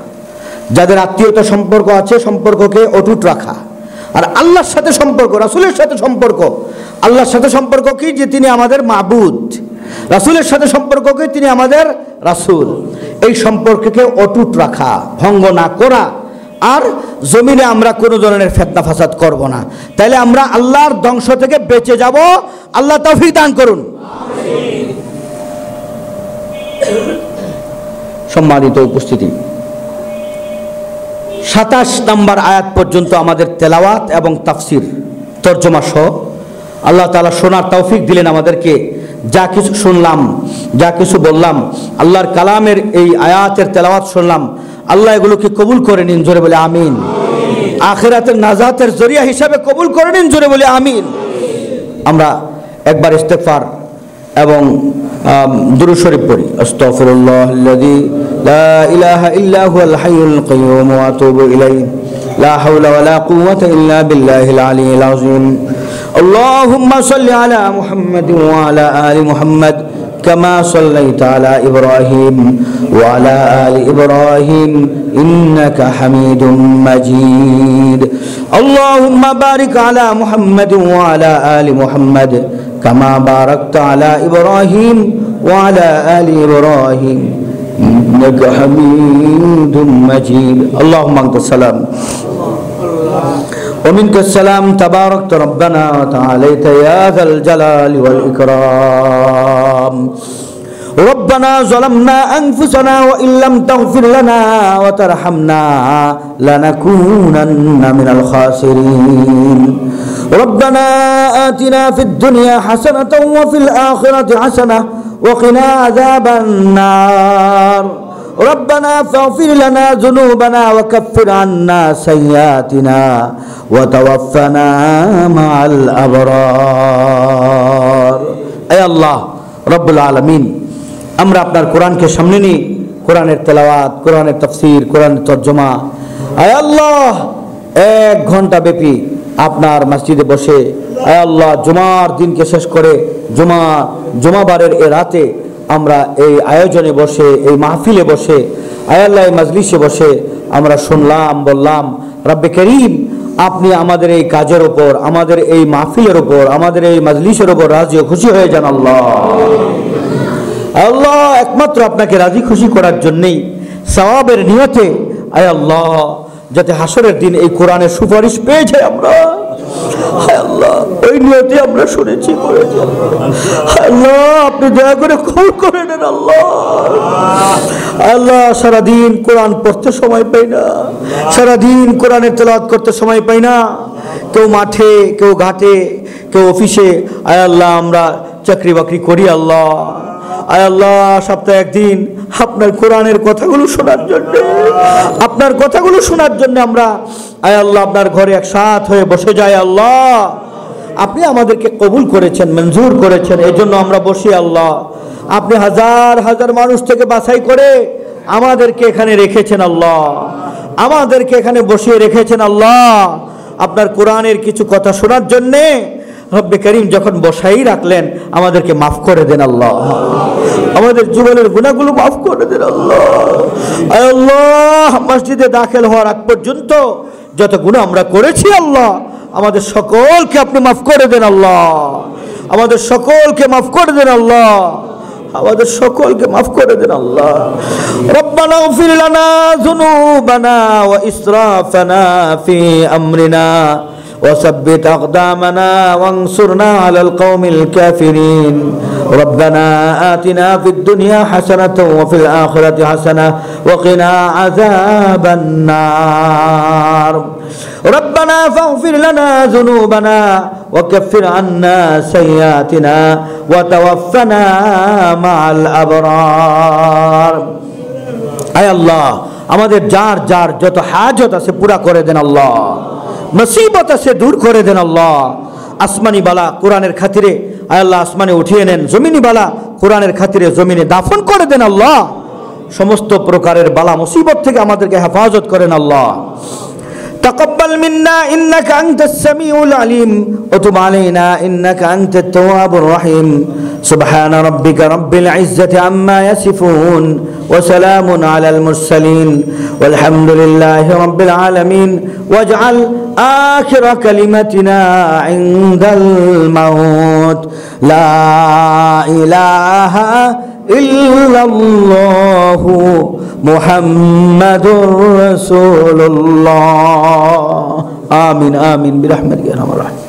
যাদের আত্মীয়তা সম্পর্ক আছে সম্পর্ককে অটুট রাখা। আর আল্লাহর সাথে সম্পর্ক, রাসূলের সাথে সম্পর্ক, আল্লাহর সাথে সম্পর্ক কি? যে তিনি আমাদের মাবুদ। রাসূলের সাথে সম্পর্ক কি? তিনি আমাদের রাসূল। এই সম্পর্ককে অটুট রাখা, ভঙ্গ না করা। আর জমিনে আমরা কোনো ধরনের ফিতনা ফাসাদ করব না। তাইলে আমরা আল্লাহর ধ্বংস থেকে বেঁচে যাব। আল্লাহ তৌফিক দান করুন। সম্মানিত উপস্থিতি, 27 নম্বর আয়াত পর্যন্ত আমাদের তেলাওয়াত এবং তাফসির তরজমা সহ আল্লাহ তাআলা শোনার তৌফিক দিলেন আমাদেরকে। যা কিছু শুনলাম, যা কিছু বললাম, আল্লাহর কালামের এই আয়াতের তেলাওয়াত শুনলাম, আল্লাহ এগুলোকে কবুল করে নিন, জোরে বলে আমিন। আখিরাতের নাজাতের জরিয়া হিসাবে কবুল করে নিন, জোরে বলে আমিন। আমরা একবার ইস্তেগফার এবং দুরূদ শরীফ পড়ি। আস্তাগফিরুল্লাহাল্লাযী লা ইলাহা ইল্লা হুয়াল হাইয়ুল কাইয়্যুম ওয়া আতুবু ইলাইহি লা হাওলা ওয়ালা কুওয়াতা ইল্লা বিল্লাহিল আলিয়্যিল আযীম। আল্লাহুম্মা সাল্লি আলা মুহাম্মাদিন ওয়া আলা আলি মুহাম্মাদ كما صليت على إبراهيم وعلى آل إبراهيم إنك حميد مجيد. اللهم بارك على محمد وعلى آل محمد كما باركت على إبراهيم وعلى آل إبراهيم إنك حميد مجيد. اللهم أنت السلام ومنك السلام تباركت ربنا وتعاليت يا ذا الجلال والإكرام. ربنا ظلمنا أنفسنا وإن لم تغفر لنا وترحمنا لنكونن من الخاسرين. ربنا آتنا في الدنيا حسنة وفي الآخرة حسنة وقنا عذاب النار. ربنا فاغفر لنا ذنوبنا وكفر عنا سيئاتنا وتوفنا مع الأبرار. أي الله رب العالمين, আমরা আপনার কোরআনকে সামনে নিয়ে কোরআনের তেলাওয়াত, কোরআনের তাফসীর, কোরআনের তরজমা, আয় আল্লাহ 1 ঘন্টা ব্যাপী আপনার মসজিদে বসে, আয় আল্লাহ জুমার দিনকে শেষ করে জুমাবারের এ রাতে আমরা এই আয়োজনে বসে, এই মাহফিলে বসে, আয় আল্লাহ এই মাজলিসে বসে আমরা শুনলাম, বললাম, রব্বে করিম আপনি আমাদের এই কাজের উপর, আমাদের এই মাহফিলের উপর, আমাদের এই মাজলিসের উপর রাজি ও খুশি হয়ে যান আল্লাহ। আল্লাহ একমাত্র আপনাকে রাজি খুশি করার জন্যই সওয়াবের নিয়তে, আয় আল্লাহ যাতে হাসরের দিন এই কোরআনের সুপারিশ পেয়ে যাই আমরা, হায় আল্লাহ ওই নিয়তে আমরা শুনেছি, করেছি। আল্লাহ আপনি দয়া করে কবুল করে নেন আল্লাহ। আল্লাহ সারাদিন কোরআন পড়তে সময় পাই না, সারাদিন কোরআনের তেলাওয়াত করতে সময় পাই না। কেউ মাঠে, কেউ ঘাটে, কেউ অফিসে, আয় আল্লাহ আমরা চাকরি বাকরি করি আল্লাহ। আয় আল্লাহ সপ্তাহে একদিন আপনার কোরআনের কথাগুলো শোনার জন্য, আপনার কথাগুলো শোনার জন্য আমরা আয় আল্লাহ আপনার ঘরে একসাথ হয়ে বসে যাই আল্লাহ। আপনি আমাদেরকে কবুল করেছেন, মঞ্জুর করেছেন, এই জন্য আমরা বসি আল্লাহ। আপনি হাজার হাজার মানুষ থেকে বাছাই করে আমাদেরকে এখানে রেখেছেন আল্লাহ, আমাদেরকে এখানে বসিয়ে রেখেছেন আল্লাহ আপনার কোরআনের কিছু কথা শোনার জন্যে। রব্বে করিম যখন বসাই রাখলেন আমাদেরকে মাফ করে দেন আল্লাহ, আমাদের জীবনের গুনাহগুলো মাফ করে দেন আল্লাহ। আয় আল্লাহ মসজিদে দাখিল হওয়ার আগ পর্যন্ত যত গুনাহ আমরা করেছি আল্লাহ আমাদের সকলকে আপনি মাফ করে দেন আল্লাহ, আমাদের সকলকে মাফ করে দেন আল্লাহ। আমাদের সকলকে মাফ করে দেন আল্লাহ। রব্বানা ইগফির লানা যুনুবানা ওয়া ইসরাফানা ফি আমরিনা وثبت أقدامنا وانصرنا على القوم الكافرين. ربنا آتنا في الدنيا حسنة وفي الآخرة حسنة وقنا عذاب النار. ربنا فاغفر لنا ذنوبنا وكفر عنا سيئاتنا وتوفنا مع الأبرار. আয় আল্লাহ, আমাদের যার যার যত হাজত আছে পুরা করে দেন আল্লাহ, মুসিবত আছে দূর করে দেন আল্লাহ। আসমানি বালা কোরআনের খাতিরে আয় আল্লাহ আসমানে উঠিয়ে নেন, জমিনি বালা কোরআনের খাতিরে জমিনে দাফন করে দেন আল্লাহ। সমস্ত প্রকারের বালা মুসিবত থেকে আমাদেরকে হেফাজত করেন আল্লাহ। تقبل منا إنك أنت السميع العليم وتب علينا إنك أنت التواب الرحيم. سبحان ربك رب العزة عما يصفون وسلام على المرسلين والحمد لله رب العالمين. واجعل آخر كلمتنا عند الموت لا إله إلا الله محمد رسول الله. آمين آمين برحمتك يا أرحم الراحمين.